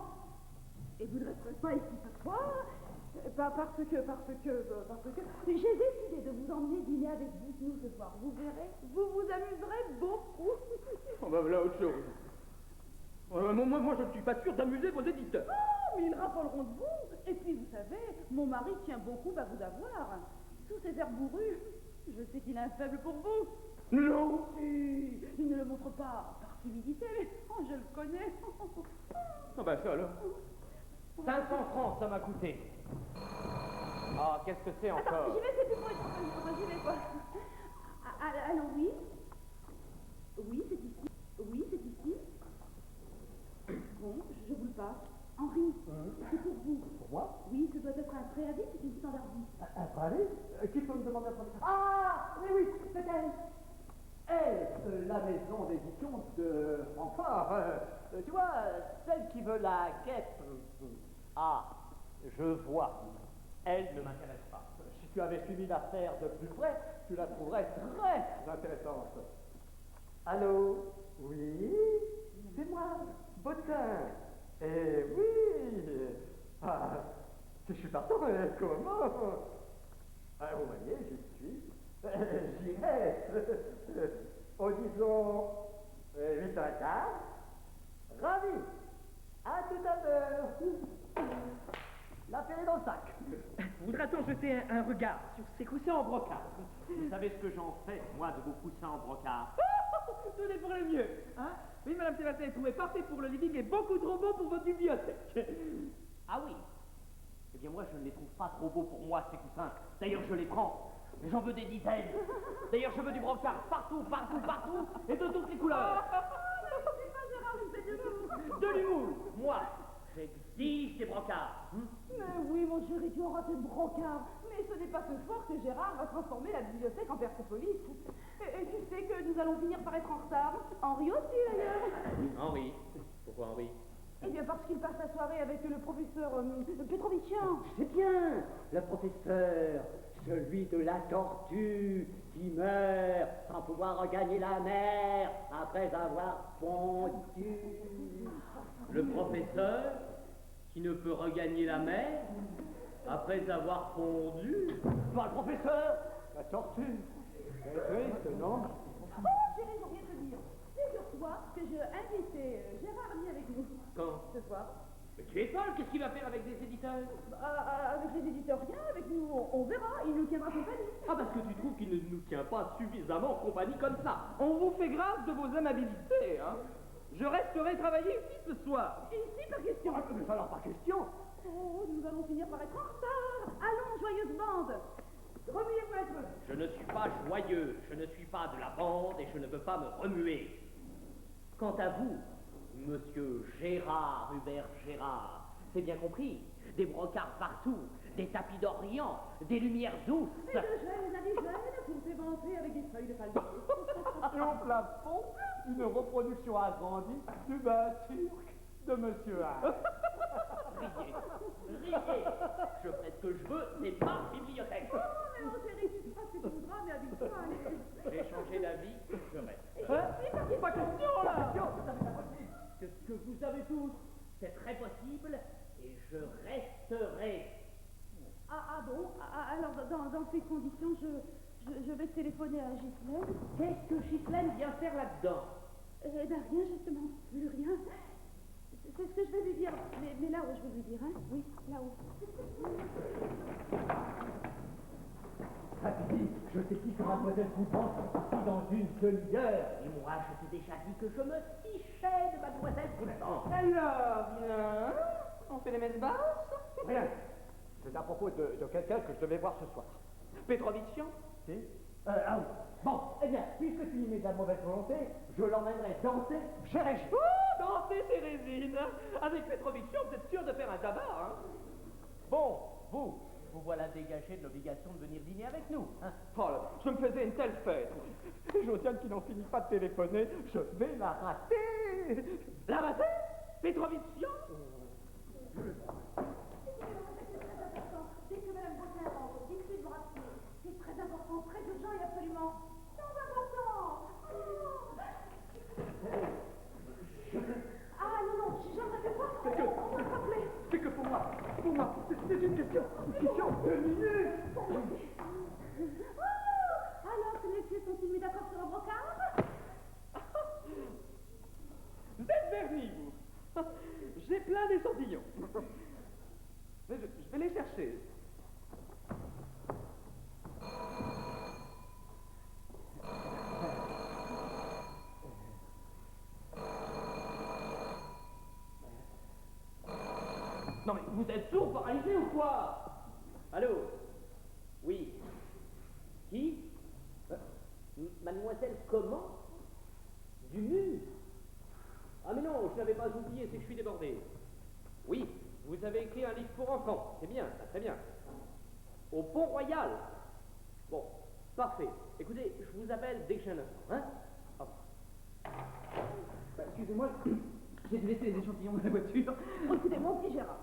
Et vous ne resterez pas ici ce soir parce que j'ai décidé de vous emmener dîner avec nous ce soir. Vous verrez, vous vous amuserez beaucoup. On va voilà autre chose. Moi, je ne suis pas sûr d'amuser vos éditeurs. Oh, mais ils raffoleront de vous. Et puis, vous savez, mon mari tient beaucoup à vous avoir. Tous ces airs bourrus, je sais qu'il a un faible pour vous. Non. Si, il ne le montre pas par timidité, mais oh, je le connais. Ah ben ça alors. 500 francs, ça m'a coûté. Ah, qu'est-ce que c'est Attends, encore? j'y vais, c'est plus pour être enfin, j'y vais, quoi. Alors, oui. Oui, c'est ici. Oui, c'est ici. Bon, je vous le passe. Henri, c'est pour vous. Pour moi? Oui, ce doit être un préavis, c'est une standardise. Un préavis? Qui peut me demander un préavis? Ah, oui, c'est elle. Elle, la maison d'édition de Francfort. Tu vois, celle qui veut la guêpe. Ah, je vois. Elle ne m'intéresse pas. Si tu avais suivi l'affaire de plus près, tu la trouverais très intéressante. Allô? Oui? C'est moi, Bottin. Eh oui! Ah, si je suis partant, comment? Ah, vous voyez, j'y suis. J'irai. Disons 8h15. Ravi. À tout à l'heure. L'affaire est dans le sac. Voudra-t-on jeter un regard sur ces coussins en brocart? Vous savez ce que j'en fais, moi, de vos coussins en brocart? Tout est pour le mieux, hein? Oui, Madame Sébastien est trouvé parfait pour le living et beaucoup trop beau pour votre bibliothèque. Ah oui? Eh bien, moi, je ne les trouve pas trop beaux pour moi, ces coussins. D'ailleurs, je les prends. Mais j'en veux des dizaines. D'ailleurs, je veux du brocart partout, partout, partout, et de toutes les couleurs. De l'humour. Moi, j'exige des brocarts. Mais oui, mon chéri, tu auras tes brocards. Mais ce n'est pas ce soir que Gérard va transformer la bibliothèque en Persépolis. Et tu sais que nous allons finir par être en retard. Henri aussi, d'ailleurs. Henri. Pourquoi Henri? Eh bien, parce qu'il passe la soirée avec le professeur Petrovitchian. C'est bien, le professeur, celui de la tortue qui meurt sans pouvoir regagner la mer après avoir fondu. Le professeur qui ne peut regagner la mer après avoir fondu. Pas le professeur, la tortue. C'est triste, non? Oh, chérie, j'ai oublié de te dire. Figure-toi que je invitais Gérard Lee avec nous. Quand? Ce soir. Mais tu es folle, qu'est-ce qu'il va faire avec des éditeurs? Avec les éditeurs, rien, avec nous, on verra, il nous tiendra compagnie. Ah, parce que tu trouves qu'il ne nous tient pas suffisamment compagnie comme ça. On vous fait grâce de vos amabilités, hein? Je resterai travailler ici ce soir. Ici, par question. Mais alors, pas question. Oh, nous allons finir par être en retard. Allons, joyeuse bande. Remuez-vous un peu. Je ne suis pas joyeux, je ne suis pas de la bande et je ne veux pas me remuer. Quant à vous, monsieur Gérard, Hubert Gérard, c'est bien compris, des brocarts partout, des tapis d'Orient, des lumières douces. Et de gêne à des gênes pour s'éventrer avec des feuilles de palmier. Et au plafond, une reproduction agrandie du bain turc de Monsieur A. Riez, riez. Je fais ce que je veux, c'est ma bibliothèque. Oh, mais mon chéri, tu feras ce que tu voudras, mais habite-toi, allez. J'ai changé d'avis, je reste. Pas question, là! C'est ce que vous avez tous. C'est très possible et je resterai. Ah bon, alors dans ces conditions, je vais téléphoner à Ghislaine. Qu'est-ce que Ghislaine vient faire là-dedans? Eh bien, rien, justement, plus rien. C'est ce que je vais lui dire, mais là-haut, je vais lui dire, hein? Oui, là-haut. Papy, je sais qui que mademoiselle Coupant ici dans une demi-heure. Et moi, je t'ai déjà dit que je me fichais de mademoiselle Coulson. Alors, bien, on fait les messes basses? Rien. C'est à propos de quelqu'un que je devais voir ce soir. Petrovitchian? Si? Ah oui. Bon, eh bien, puisque tu y mets de la mauvaise volonté, je l'emmènerai danser chez Régine. Oh, danser, Thérésine! Avec Petrovitchian, vous êtes sûr de faire un tabac, hein? Bon, vous voilà dégagé de l'obligation de venir dîner avec nous. Hein? Oh là, je me faisais une telle fête. Josiane qui n'en finit pas de téléphoner, je vais la rater. La rater? Petrovitchian? Dès que Madame Bottin rentre, dites-lui de me rappeler. C'est très important, très urgent et absolument très important. Ah non, j'en avais pas. On va se rappeler. C'est que pour moi, c'est une question de minutes. Alors, ces messieurs sont-ils mis d'accord sur le brocard? Vous êtes vernis, vous. J'ai plein d'échantillons. Mais je vais les chercher. Non mais vous êtes sourd, paralysé ou quoi? Allô? Oui. Qui? Mademoiselle comment? Du mur? Ah mais non, je n'avais pas oublié, c'est que je suis débordé. Oui, vous avez écrit un livre pour enfants, c'est bien, ça, très bien. Au Pont-Royal. Bon, parfait. Écoutez, je vous appelle dès que j'ai un instant, hein? Au revoir. Bah, excusez-moi, j'ai dû laisser les échantillons dans la voiture. Oh, écoutez, mon petit Gérard,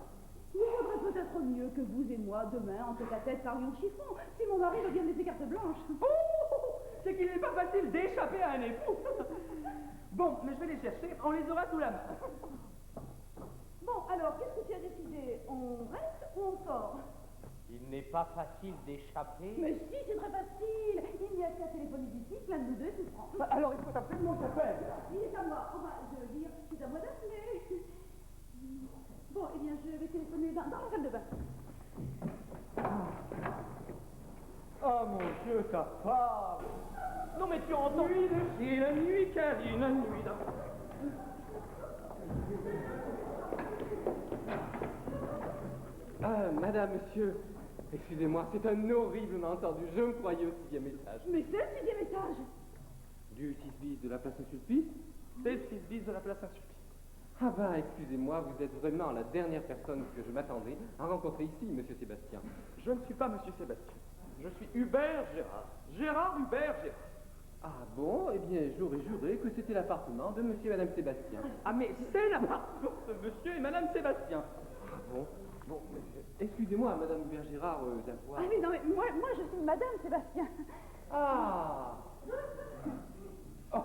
il vaudrait peut-être mieux que vous et moi, demain, en tête-à-tête, parlions chiffon, si mon mari revient de laisser carte blanche. Oh, c'est qu'il n'est pas facile d'échapper à un époux. Bon, mais je vais les chercher, on les aura sous la main. Bon, alors, qu'est-ce que tu as décidé? On reste ou on sort? Il n'est pas facile d'échapper. Mais si, c'est très facile. Il n'y a qu'à téléphoner d'ici, l'un de nous deux se prend. Bah, alors il faut absolument que j'appelle. Il est à moi. Enfin, je veux dire, c'est à moi d'appeler. Bon, eh bien, je vais téléphoner dans la salle de bain. Oh mon Dieu, ta femme. Non mais tu entends? Nuit de Chine, nuit câline, nuit de... Ah, madame, monsieur, excusez-moi, c'est un horrible malentendu. Je me croyais au 6e étage. Mais c'est le 6e étage. Du 6 bis de la place Saint-Sulpice? C'est le 6 bis de la place Saint-Sulpice. Ah bah, excusez-moi, vous êtes vraiment la dernière personne que je m'attendais à rencontrer ici, monsieur Sébastien. Je ne suis pas monsieur Sébastien. Je suis Hubert Gérard. Gérard Hubert Gérard. Ah bon? Eh bien, j'aurais juré que c'était l'appartement de monsieur et madame Sébastien. Ah mais c'est l'appartement de monsieur et madame Sébastien. Ah bon? Bon, excusez-moi, madame Hubert Gérard, d'avoir... Ah oui, non, mais moi, je suis madame Sébastien. Ah! Oh,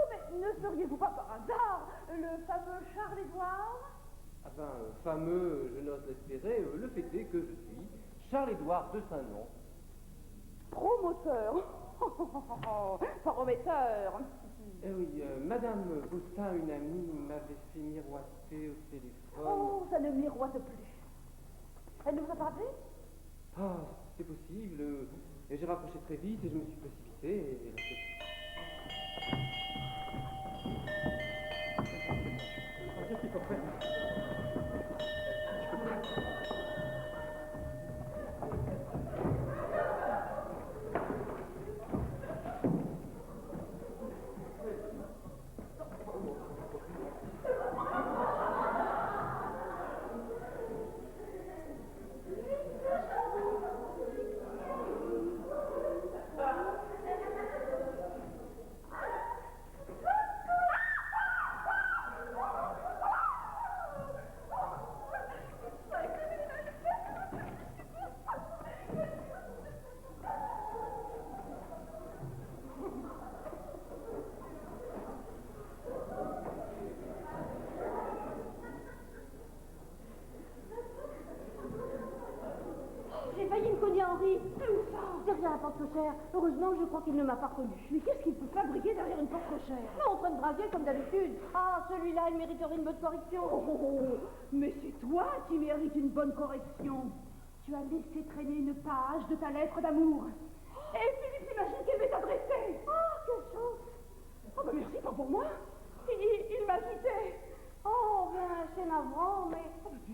mais ne seriez-vous pas par hasard le fameux Charles-Édouard? Ah ben, fameux, je n'ose l'espérer, le fait est que je suis Charles-Édouard de Saint-Nom. Promoteur. Prometteur. Eh oui, madame Bostin, une amie, m'avait fait miroiter au téléphone. Oh, ça ne miroite plus. Elle ne vous a pas appelé? Ah, c'est possible. Et j'ai raccroché très vite et je me suis précipité et... Qu'est-ce qu'il faut faire? J'ai failli me cogner Henri. Derrière la porte cochère. Heureusement, je crois qu'il ne m'a pas reconnu. Mais qu'est-ce qu'il peut fabriquer derrière une porte cochère? En train de draguer comme d'habitude. Ah, celui-là, il mériterait une bonne correction. Mais c'est toi qui mérites une bonne correction. Tu as laissé traîner une page de ta lettre d'amour. Et Philippe s'imagine qu'elle m'est adressée. Ah, quelle chance. Oh, ben merci, pas pour moi. Il m'a quitté. Oh, ben, c'est navrant, mais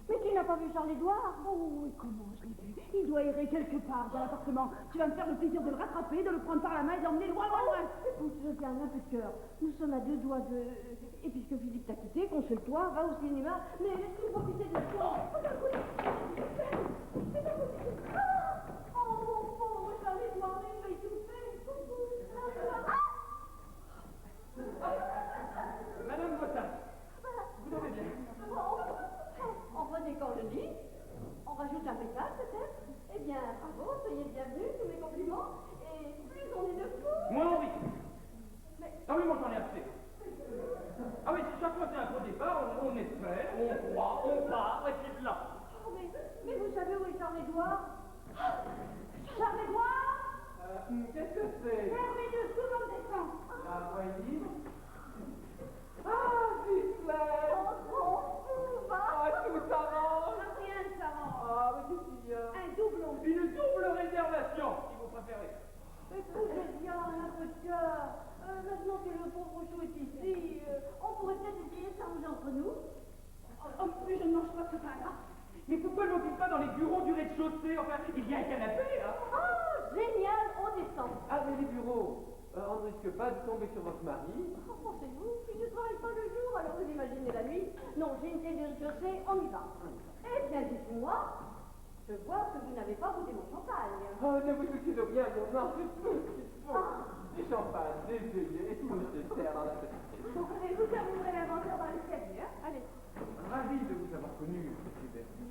tu n'as pas vu Charles-Édouard? Oh, et comment je l'ai vu? Il doit errer quelque part dans l'appartement. Tu vas me faire le plaisir de le rattraper, de le prendre par la main et d'emmener loin, loin, loin. Écoute, je tiens un peu de cœur. Nous sommes à 2 doigts de... Et puisque Philippe t'a quitté, console-toi, va au cinéma, mais laisse-nous profiter de la chance. Oh, mon pauvre Charles-Édouard, il m'a étouffé. Madame Bostin, vous allez bien? On redécore le lit. On rajoute un pétale, peut-être. Eh bien, bravo, soyez le bienvenu, tous mes compliments. Et plus on est de fous. Moi, Henri. Ah oui, moi j'en ai assez. Ah oui, chaque fois c'est un faux départ, on espère, on croit, on part, et puis là. Oh, mais vous savez où est Charles-Édouard? Charles-Édouard, Qu'est-ce que c'est? terminus, tout le monde descend. Ah, voyez. Ah, Gisèle! On fou, va. Ah, tout s'arrange! Rien ne s'arrange. Ah, mais qu'est-ce qu'il y a? Un doublon. Une double réservation, si vous préférez. Écoutez bien, un peu de cœur. Maintenant que le pauvre chou est ici, on pourrait peut-être essayer de s'arranger entre nous. Oh, mais je ne mange pas ce pain-là. Mais pourquoi ne l'occupe pas dans les bureaux du rez-de-chaussée? Enfin, il y a un canapé, hein? Oh, génial, on descend. Ah, mais les bureaux, on ne risque pas de tomber sur votre mari. Oh, pensez-vous, il ne travaille pas le jour, alors vous imaginez la nuit. Non, j'ai une telle de rez-de-chaussée, on y va. Eh bien, dites-moi, je vois que vous n'avez pas goûté mon champagne. Oh, ne vous souciez de rien, mon nom, c'est tout ce qu'il faut. Du champagne, des œillets et tout le nécessaire dans la société. Bon, allez, vous terminerez l'inventaire dans l'escalier, hein? Allez. Ravi de vous avoir connu, monsieur Bercy.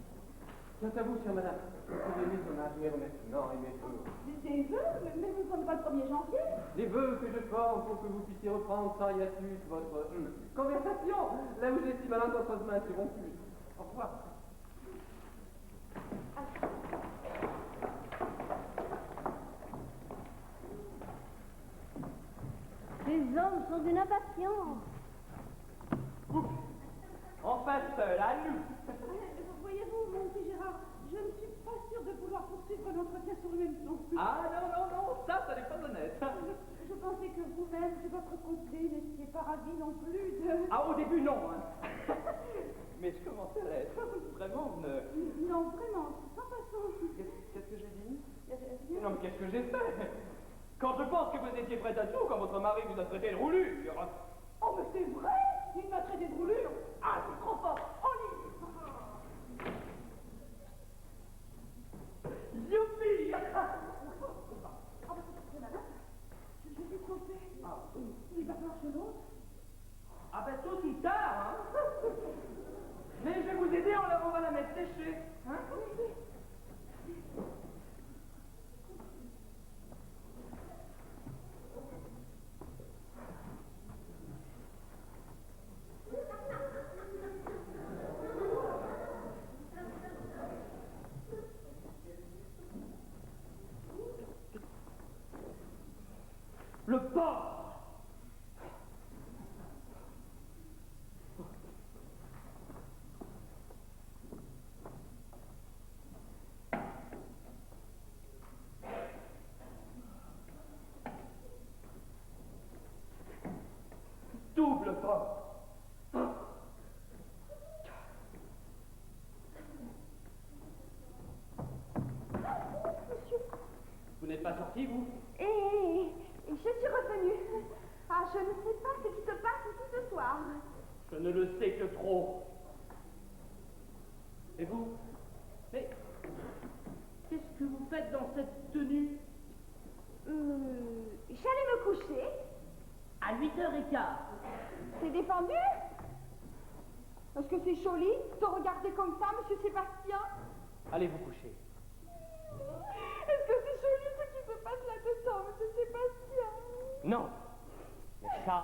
Quant à vous, chère madame, vous pouvez mis son âge mes remerciements et mes vœux. Des vœux, mais vous ne sommes pas le 1er janvier. Les vœux que je forme pour que vous puissiez reprendre sans hiatus votre conversation, là où j'ai si malencontreusement interrompu. Au revoir. Les hommes sont d'une impatience. Enfin seul, à nous! Voyez-vous, mon petit Gérard, je ne suis pas sûre de vouloir poursuivre l'entretien sur le même ton. Ah non, ça n'est pas honnête. Je pensais que vous-même, de votre côté, n'étiez pas ravi non plus de... Ah, au début, non, hein. Mais je commençais à l'être. Vraiment, vous ne... Non, vraiment, sans façon. Qu'est-ce que j'ai dit? Non, mais qu'est-ce que j'ai fait? Quand je pense que vous étiez prête à tout, quand votre mari vous a traité de roulure. Oh, mais c'est vrai! Il m'a traité de roulure! Ah, c'est trop fort! On y... Youpi! Ah, bah, c'est malade. Je vais tromper. Il va falloir chez l'autre. Ah ben tôt ou tard, hein. Mais je vais vous aider, on va la mettre séchée. Hein? Le porc! Double porc! Vous n'êtes pas sorti, vous? Et je suis revenue. Ah, je ne sais pas ce qui se passe ici ce soir. Je ne le sais que trop. Et vous? Mais qu'est-ce que vous faites dans cette tenue? J'allais me coucher. À 8h15. C'est défendu? Est-ce que c'est joli de regarder comme ça, monsieur Sébastien? Allez vous coucher. Est-ce que c'est joli ce qui se passe là-dedans, monsieur Sébastien? Non. Mais ça,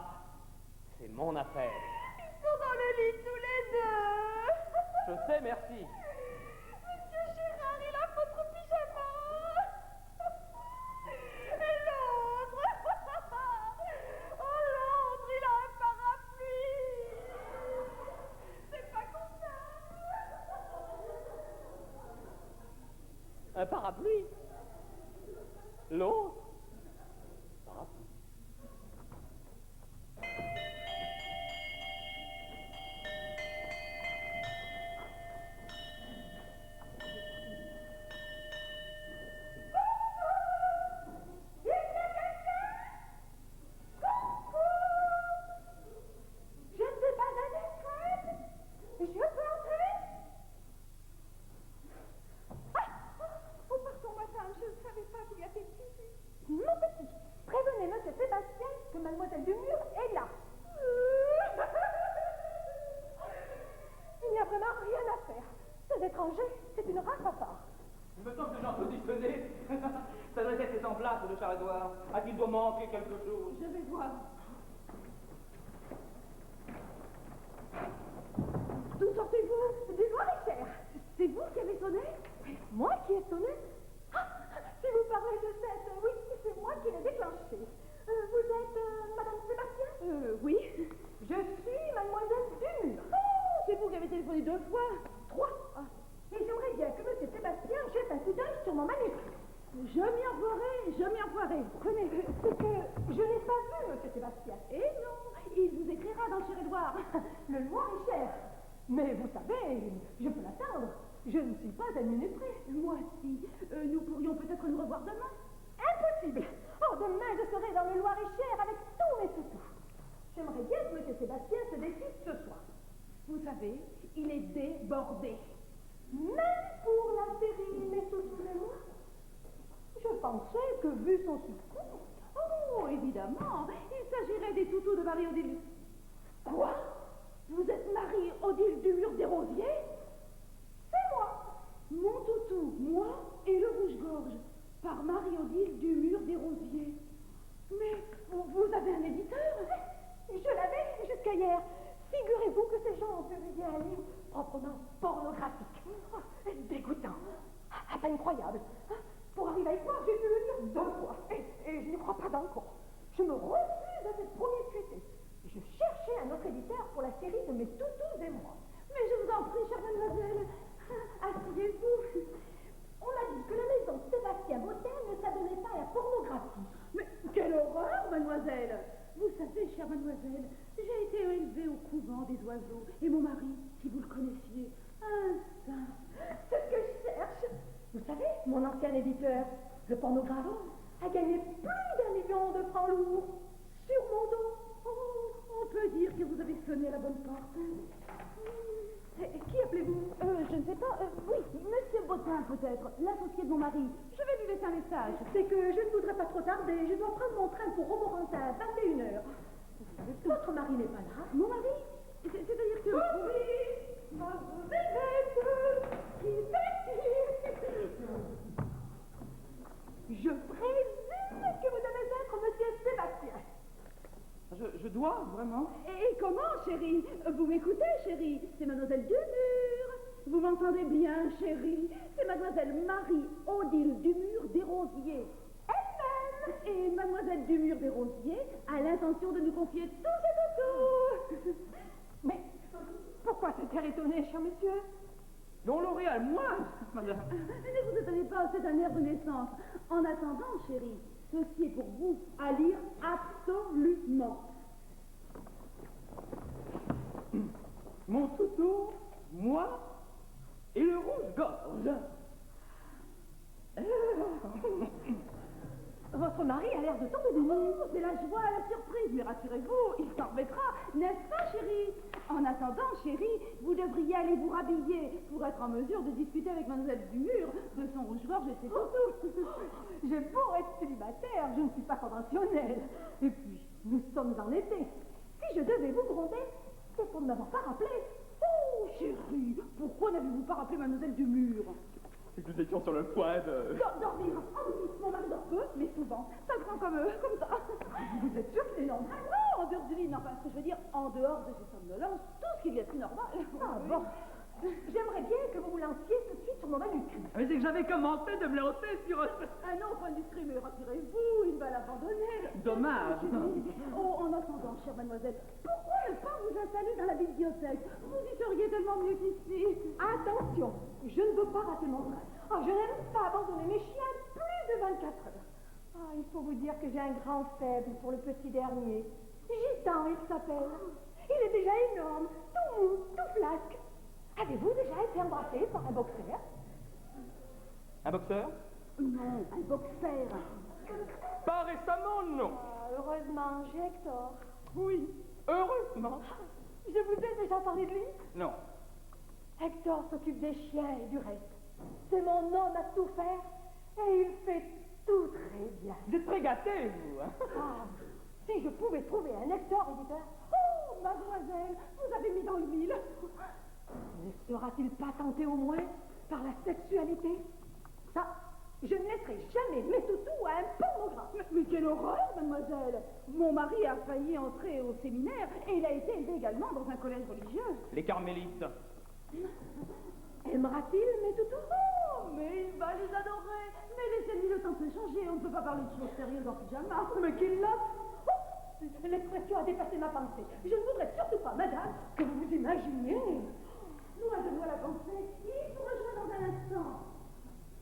c'est mon affaire. Ils sont dans le lit tous les deux. Je sais, merci. Monsieur Gérard, il a votre pyjama. Et l'autre. Oh, l'autre, il a un parapluie. C'est pas content. Un parapluie? L'autre? Parapluie. Je ne sais pas indiscrète. Je peux entrer? Ah! Oh, pardon, madame, je ne savais pas qu'il y avait ici. Mon petit, prévenez monsieur Sébastien que mademoiselle Dumur est là. Il n'y a vraiment rien à faire. Ces étrangers, c'est une race à part. Il me semble que j'en auditionnais. Ça doit être cet emplâtre de Charles-Édouard. À qui il doit manquer quelque chose. Je vais voir. D'où sortez-vous? Du noir et cher. C'est vous qui avez sonné? Moi qui ai sonné? Ah, si vous parlez de cette... Oui, c'est moi qui l'ai déclenché. Vous êtes Madame Sébastien? Oui. Je suis mademoiselle Dumur. Oh, c'est vous qui avez téléphoné 2 fois. 3. Ah. Et j'aimerais bien que monsieur Sébastien jette un coup d'œil sur mon manuscrit. Je m'y emploierai. Prenez, c'est que je n'ai pas vu monsieur Sébastien. Et non, il vous écrira dans le Cher Édouard. Le Loir est cher. Mais vous savez, je peux l'attendre. Je ne suis pas à une minute près. Moi aussi. Nous pourrions peut-être nous revoir demain. Impossible. Oh, demain, je serai dans le Loir-et-Cher avec tous mes toutous. J'aimerais bien que monsieur Sébastien se décide ce soir. Vous savez, il est débordé. Même pour la série Mes toutous et moi. Je pensais que, vu son succès... Oh, évidemment, il s'agirait des toutous de Marie-Odile. Quoi? Vous êtes Marie-Odile Dumur des Rosiers? C'est moi. Mon toutou, moi et le rouge-gorge, par Marie-Odile Dumur des Rosiers. Mais vous avez un éditeur? Je l'avais jusqu'à hier. Figurez-vous que ces gens ont publié un livre proprement pornographique. Oh, dégoûtant. À peine croyable. Pour arriver à y croire, j'ai dû le lire 2 fois. Et je n'y crois pas encore. Je me refuse à cette promiscuité. Je cherchais un autre éditeur pour la série de Mes toutous et moi. Mais je vous en prie, chère mademoiselle, asseyez-vous. On m'a dit que la maison Sébastien Bautel ne s'adonnait pas à la pornographie. Mais quelle horreur, mademoiselle! Vous savez, chère mademoiselle, j'ai été élevée au couvent des oiseaux. Et mon mari, si vous le connaissiez, un saint. C'est ce que je cherche. Vous savez, mon ancien éditeur, le pornographe, a gagné plus d'1 million de francs lourds sur mon dos. Oh, on peut dire que vous avez sonné à la bonne porte. Qui appelez-vous? Je ne sais pas. Oui, monsieur Bottin peut-être, l'associé de mon mari. Je vais lui laisser un message. C'est que je ne voudrais pas trop tarder. Je dois prendre mon train pour Romorantin à 21h. Votre mari n'est pas là? Mon mari? C'est-à-dire que... Oh oui, ma vedette, qui fait... Je présume que vous devez être monsieur Sébastien. Je dois, vraiment? Et comment, chérie? Vous m'écoutez, chérie? C'est mademoiselle Dumur. Vous m'entendez bien, chérie? C'est mademoiselle Marie-Odile Dumur des Rosiers. Elle-même. Et mademoiselle Dumur des Rosiers a l'intention de nous confier tous ses toutous. Mais pourquoi cet air étonné, cher monsieur? Non, L'Oréal, moi, madame. Ne vous étonnez pas, c'est un air de naissance. En attendant, chérie, ceci est pour vous à lire absolument. Mon toutou, moi et le rouge-gorge. Votre mari a l'air de tomber des nues. C'est la joie, la surprise, mais rassurez-vous, il s'en remettra, n'est-ce pas, chérie? En attendant, chérie, vous devriez aller vous rhabiller pour être en mesure de discuter avec mademoiselle Dumur de son rouge-gorge et ses toutous. J'ai beau être célibataire, je ne suis pas conventionnelle. Et puis, nous sommes en été. Si je devais vous gronder, c'est pour ne m'avoir pas rappelé. Oh, chérie, pourquoi n'avez-vous pas rappelé mademoiselle Dumur? C'est que nous étions sur le point de... Dormir. Ah oui, mon mari dort peu, mais souvent. Ça se prend comme ça. Vous êtes sûr qu'il est normal? Non, en dehors du lit, non, parce que je veux dire, en dehors de ces somnolences, tout ce qu'il y a de plus normal. Ah bon. J'aimerais bien que vous vous lanciez tout de suite sur mon manuscrit. Mais c'est que j'avais commencé de me lancer sur... Un autre manuscrit, mais rassurez-vous, il va l'abandonner. Dommage. Oh, en attendant, chère mademoiselle, pourquoi ne pas vous installer dans la bibliothèque? Vous y seriez tellement mieux qu'ici. Attention, je ne veux pas rater mon train. Oh, je n'aime pas abandonner mes chiens plus de 24 heures. Ah, il faut vous dire que j'ai un grand faible pour le petit dernier. Gitan, il s'appelle. Il est déjà énorme, tout mou, tout flasque. Avez-vous déjà été embrassé par un boxeur? Un boxeur? Non, un boxeur. Pas récemment, non. Ah, heureusement, j'ai Hector. Oui, heureusement. Je vous ai déjà parlé de lui? Non. Hector s'occupe des chiens et du reste. C'est mon homme à tout faire et il fait tout très bien. Vous êtes très gâtés, vous. Hein? Ah, si je pouvais trouver un Hector éditeur. Oh, mademoiselle, vous avez mis dans le mille. Ne sera-t-il pas tenté au moins par la sexualité? Ça, je ne laisserai jamais mes toutous à un pornographe. Mais quelle horreur, mademoiselle! Mon mari a failli entrer au séminaire et il a été élevé également dans un collège religieux. Les carmélites. Aimera-t-il mes toutous? Oh, mais il va les adorer. Mais laissez-lui le temps de se changer, on ne peut pas parler de choses sérieuses en pyjama. Mais qu'il l'a... Oh, L'expression a dépassé ma pensée. Je ne voudrais surtout pas, madame, que vous vous imaginiez. Loin de moi la pensée, il vous rejoint dans un instant.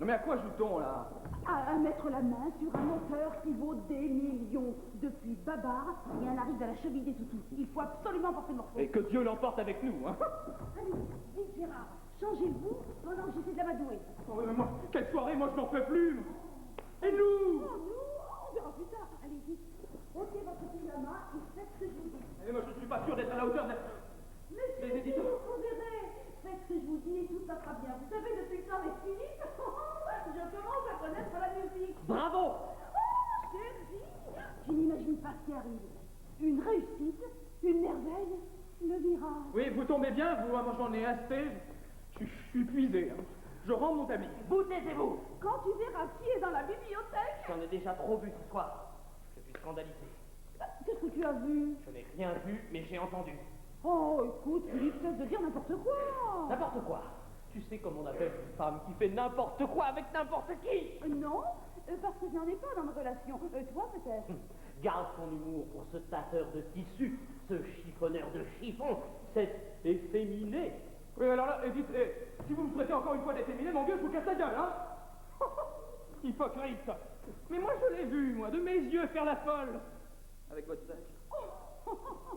Non mais à quoi joue-t-on là? À mettre la main sur un auteur qui vaut des millions. Depuis Babar, rien n'arrive à la cheville des toutous. Il faut absolument porter le morceau. Et que Dieu l'emporte avec nous, hein? Allez, vite Gérard, changez-vous pendant que j'essaie de l'amadouer. Oh, mais moi, quelle soirée, moi je n'en peux plus! Et nous? Oh, nous, on verra plus tard. Allez, vite. Ôtez votre pyjama et faites ce que je vous dis. Et moi je ne suis pas sûr d'être à la hauteur de... Mais Les éditeurs. vous verrez. Faites ce que je vous dis et tout passera bien. Vous savez, depuis le temps avec Philippe, je commence à connaître la musique. Bravo! Oh, chérie, tu n'imagines pas ce qui arrive. Une réussite, une merveille, le miracle. Oui, vous tombez bien, vous, moi j'en ai assez. Je suis épuisé. Hein. Je rends mon tamis. Vous taisez-vous! Quand tu verras qui est dans la bibliothèque. J'en ai déjà trop vu ce soir. Je suis scandalisé. Qu'est-ce que tu as vu? Je n'ai rien vu, mais j'ai entendu. Oh, écoute, Philippe, cesse de dire n'importe quoi. N'importe quoi. Tu sais comment on appelle une femme qui fait n'importe quoi avec n'importe qui? Non, parce que je n'en ai pas dans ma relation. Toi, peut-être. Garde ton humour pour ce tâteur de tissu, ce chiffonneur de chiffon, cet efféminé. Oui, alors là, dites, si vous me souhaitez encore une fois d'être éminé, mon vieux, je vous casse la gueule, hein? Hypocrite. Mais moi je l'ai vu, moi, de mes yeux faire la folle. Avec votre sac.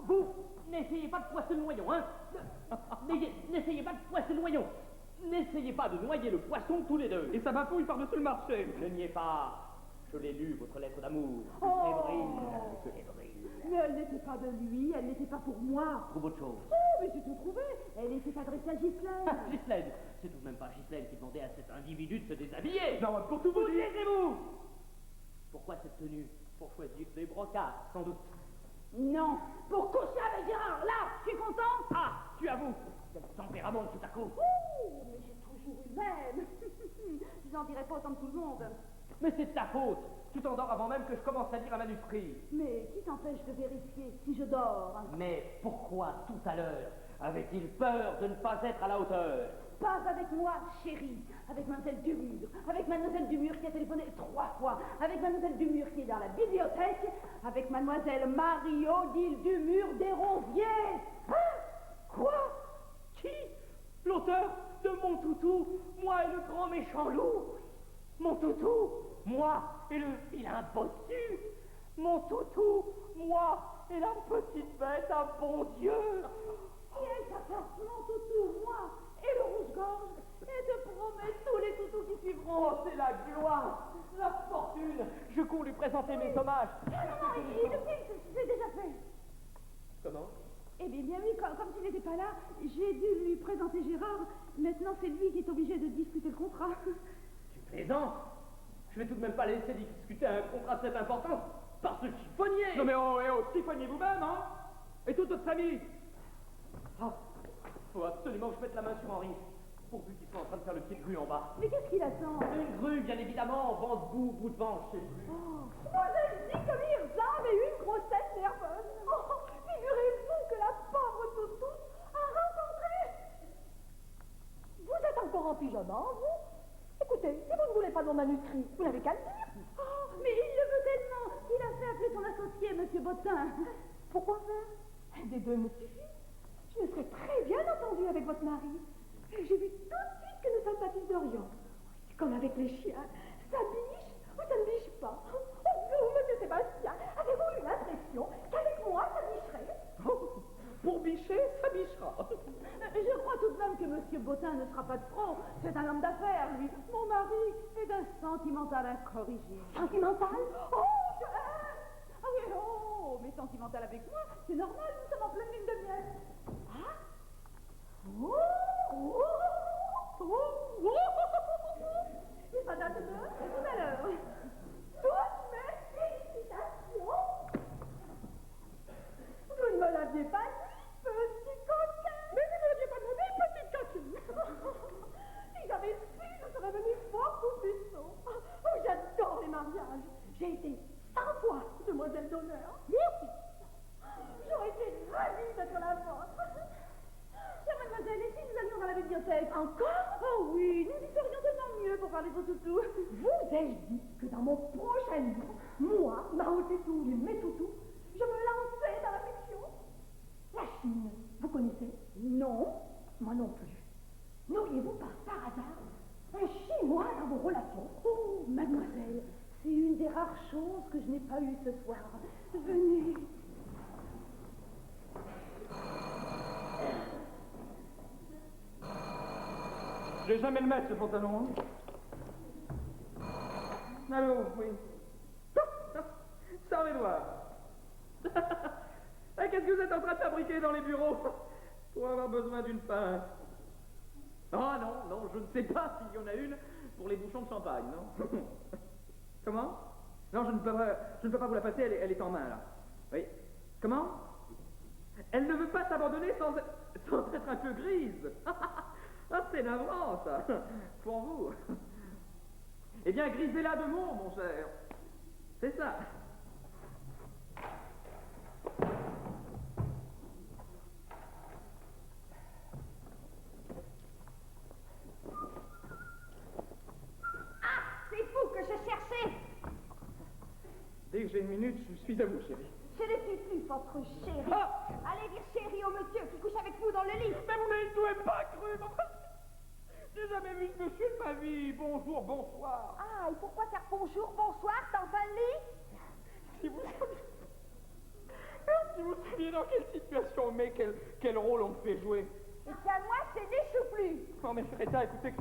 Vous, n'essayez pas de poisser le noyon, hein? N'essayez pas de poisser le noyon. N'essayez pas de noyer le poisson tous les deux. Et ça bafouille par-dessus le marché. Ne niez pas. Je l'ai lu, votre lettre d'amour. Oh. Fébrile. Mais elle n'était pas de lui, elle n'était pas pour moi. Trouve autre chose. Oh, mais j'ai tout trouvé. Elle était adressée à Ghislaine. Ghislaine, c'est tout de même pas Ghislaine qui demandait à cet individu de se déshabiller. Non, pour tout vous dire. Taisez-vous! Pourquoi cette tenue? Pour choisir des brocards, sans doute. Non, pour coucher avec Gérard. Là, je suis content. Ah, tu avoues. Quel tempérament tout à coup. Oh, mais j'ai toujours eu le même. J'en dirais pas autant de tout le monde. Mais c'est de ta faute. Tu t'endors avant même que je commence à lire un manuscrit. Mais qui t'empêche de vérifier si je dors? Mais pourquoi tout à l'heure avait-il peur de ne pas être à la hauteur? Pas avec moi, chérie. Avec Mademoiselle Dumur. Avec Mademoiselle Dumur qui a téléphoné 3 fois. Avec Mademoiselle Dumur qui est dans la bibliothèque. Avec Mademoiselle Marie-Odile Dumur des Rosiers. Hein? Quoi? Qui? L'auteur de Mon Toutou, moi et le grand méchant loup? Mon Toutou, moi et le vilain bossu? Mon Toutou, moi et la petite bête à bon Dieu? Et elle t'apporte mon toutou, moi, et le rouge-gorge, et te promet tous les toutous qui suivront. Oh, c'est la gloire, la fortune. Je cours lui présenter mes hommages. Non, c'est déjà fait. Comment? Eh bien oui, comme tu n'étais pas là, j'ai dû lui présenter Gérard. Maintenant, c'est lui qui est obligé de discuter le contrat. Tu plaisantes? Je vais tout de même pas laisser discuter un contrat de cette importance par ce chiffonnier. Non mais oh, chiffonniez vous-même, hein? Et toute votre famille. Ah, faut absolument que je mette la main sur Henri, pourvu qu'il soit en train de faire le pied de grue en bas. Mais qu'est-ce qu'il attend? Une grue, bien évidemment, vent debout, bout de vent, je sais plus. Oh, je dis que Mirza avait eu une grossesse nerveuse. Oh, figurez-vous que la pauvre toutou a rencontré. Vous êtes encore en pyjama, vous? Écoutez, si vous ne voulez pas de mon manuscrit, vous n'avez qu'à le dire. Oh, mais il le veut tellement qu'il a fait appeler son associé, Monsieur Bottin. Pourquoi faire? Un des deux me suffit. Je me serais très bien entendue avec votre mari. Et j'ai vu tout de suite que nous sympathiserions. Comme avec les chiens. Ça biche ou ça ne biche pas? Oh, vous, monsieur Sébastien, avez-vous eu l'impression qu'avec moi, ça bicherait? Oh, pour bicher, ça bichera. Je crois tout de même que Monsieur Bottin ne sera pas de trop. C'est un homme d'affaires, lui. Mon mari est d'un sentimental incorrigé. Sentimental? Oh, je... Ah oui, oh, mais sentimental avec moi, c'est normal, nous sommes en pleine lune de miel. Ah? Oh, oh, oh, oh, oh. Et ça date de tout à l'heure. Toutes mes félicitations. Vous ne me l'aviez pas dit, petit coquin. Mais vous ne l'aviez pas demandé, petite coquine. Si j'avais su, je serais venue beaucoup plus tôt. Oh, j'adore les mariages. J'ai été 100 fois demoiselle d'honneur. Moi aussi. J'aurais été ravie d'être la vôtre. Chère mademoiselle, et si nous allions dans la bibliothèque? Encore? Oh oui, nous y serions tellement mieux pour parler de toutous. Vous ai-je dit que dans mon prochain livre, moi, Mao Tse-tung et mes toutous, Je me lançais dans la fiction. La Chine, vous connaissez? Non, moi non plus. N'auriez-vous pas par hasard un Chinois dans vos relations? Oh, mademoiselle, c'est une des rares choses que je n'ai pas eues ce soir. Venez. Je vais jamais le mettre, ce pantalon. Allô, oui. Sans les doigts. Qu'est-ce que vous êtes en train de fabriquer dans les bureaux pour avoir besoin d'une pince? Oh non, je ne sais pas s'il y en a une pour les bouchons de champagne, non? Comment? Non, je ne peux pas vous la passer, elle est en main, là. Oui. Comment? Elle ne veut pas s'abandonner sans être un peu grise. Ah, c'est navrant, ça, pour vous. Eh bien, grisez-la de mon cher. C'est ça. C'est vous que je cherchais. Dès que j'ai une minute, je suis à vous, chérie. Je ne suis plus votre chérie. Ah! Allez dire chérie au monsieur qui couche avec vous dans le lit. Mais vous n'avez pas cru, j'ai jamais vu ce monsieur de ma vie. Bonjour, bonsoir. Ah, et pourquoi faire bonjour, bonsoir dans un lit? Si vous saviez dans quelle situation on met, quel rôle on me fait jouer. Et qu'à moi, c'est des choux-plus. Non, mais Fretta, écoutez.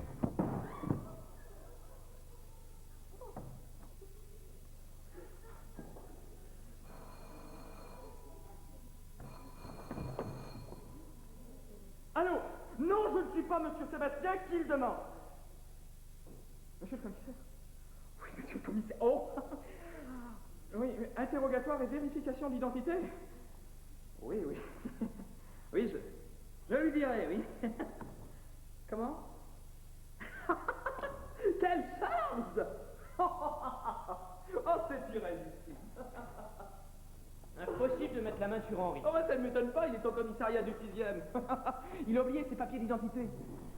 Allô? Non, je ne suis pas monsieur Sébastien, qui le demande? Monsieur le commissaire? Oui, monsieur le commissaire. Oh! Oui, interrogatoire et vérification d'identité? Oui. Oui, je lui dirai, oui. Comment? Quelle chance! Oh, c'est irrésistible. Impossible de mettre la main sur Henri. Oh, bah, ça ne m'étonne pas, il est au commissariat du 6e. Il a oublié ses papiers d'identité.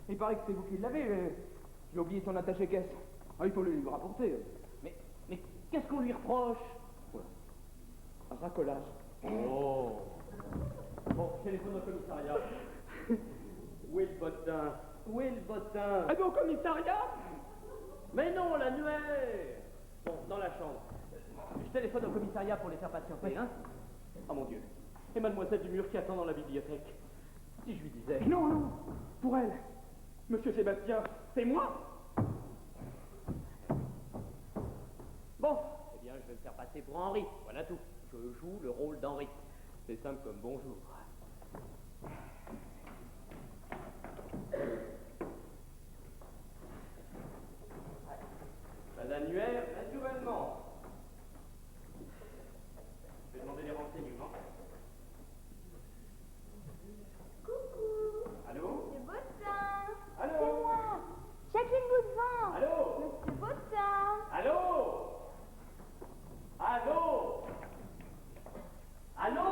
Il paraît que c'est vous qui l'avez. J'ai oublié son attaché-caisse. Ah, il faut le lui rapporter. Mais qu'est-ce qu'on lui reproche? Un racolage. Oh. Bon, téléphone au commissariat. Où est le bottin? Où est le bottin? Ah, mais au commissariat? Mais non, l'annuaire. Bon, dans la chambre. Je téléphone au commissariat pour les faire patienter, hein? Oh mon Dieu. Et mademoiselle Dumur qui attend dans la bibliothèque. Si je lui disais... Non, pour elle. Monsieur Sébastien, c'est moi. Bon, eh bien, je vais me faire passer pour Henri. Voilà tout. Je joue le rôle d'Henri. C'est simple comme bonjour. L'annuaire, naturellement. Je vais demander les renseignements. Coucou. Allô? C'est Bottin. Allô? C'est moi. Jacqueline Boudevant. Allô? Monsieur Bottin. Allô? Allô? Allô?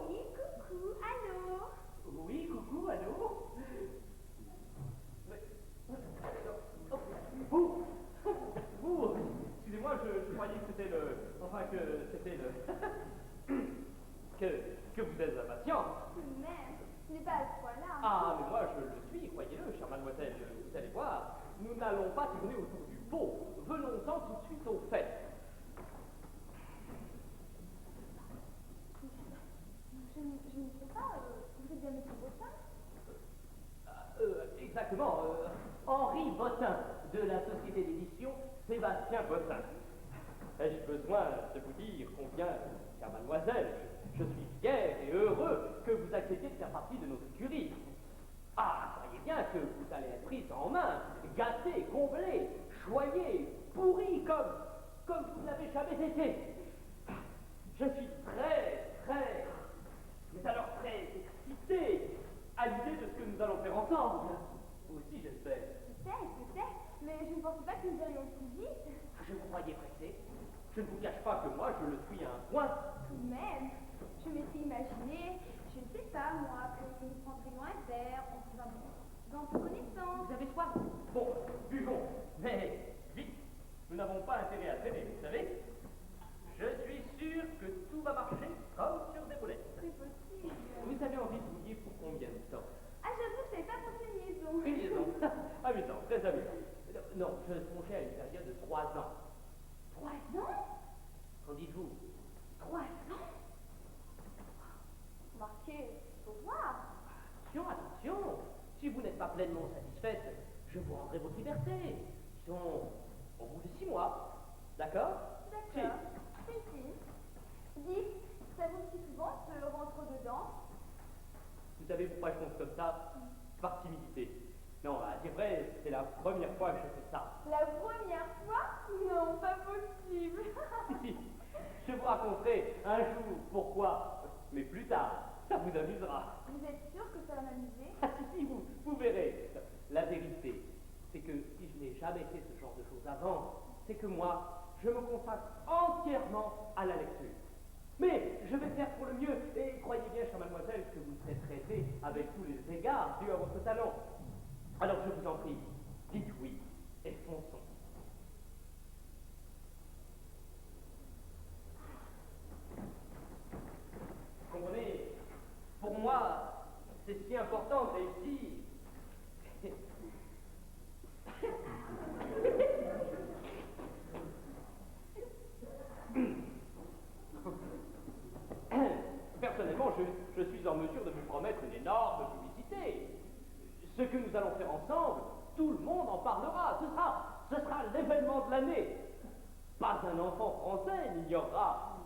Oui, coucou. Allô? Oui, coucou, allô? Vous, excusez-moi, je croyais que c'était le... Enfin, que c'était le... que vous êtes impatient. Mais, ce n'est pas à ce point-là. Ah, mais moi, je le suis, croyez-le, chère mademoiselle. Vous allez voir, nous n'allons pas tourner autour du pot. Venons-en tout de suite au fait. Je ne sais pas. Vous êtes bien monsieur Bottin? Exactement, Henri Bottin, de la société d'édition Sébastien Bottin. Ai-je besoin de vous dire combien, chère mademoiselle, je suis fier et heureux que vous acceptiez de faire partie de notre écurie. Ah, croyez bien que vous allez être prise en main, gâtée, comblée, choyée, pourrie comme vous ne l'avez jamais été. Je suis mais alors très excité à l'idée de ce que nous allons faire ensemble. Vous aussi, j'espère. Peut-être, mais je ne pensais pas que nous allions si vite. Je vous croyais pressé. Je ne vous cache pas que moi, je le suis à un point. Tout de même, je m'étais imaginé, je ne sais pas moi, que nous prendrions un verre, on se faisant plus connaissance. Vous avez soif? Bon, buvons. Mais vite, nous n'avons pas intérêt à traîner, vous savez. Je suis sûr que tout va marcher comme Non, je songeais à une période de 3 ans. 3 ans? Qu'en dites-vous? 3 ans? Marqué, faut voir. Attention, attention. Si vous n'êtes pas pleinement satisfaite, je vous rendrai votre liberté. Disons, au bout de 6 mois. D'accord? D'accord. Si. Dis, ça vaut si souvent se rentre dedans? Vous savez pourquoi je compte comme ça? Par timidité. Non, à dire vrai, c'est la première fois que je fais ça. La première fois? Non, pas possible. Si, je vous raconterai un jour pourquoi, mais plus tard, ça vous amusera. Vous êtes sûr que ça va m'amuser? Ah si, vous verrez. La vérité, c'est que si je n'ai jamais fait ce genre de choses avant, c'est que moi, je me consacre entièrement à la lecture. Mais je vais faire pour le mieux, et croyez bien, chère mademoiselle, que vous serez traitée avec tous les égards dus à votre talent. Alors je vous en prie, dites oui, et fonçons. Vous comprenez, pour moi, c'est si important de réussir. Personnellement, je suis en mesure de vous promettre une énorme publicité. Ce que nous allons faire ensemble, tout le monde en parlera. Ce sera l'événement de l'année. Pas un enfant français n'ignorera.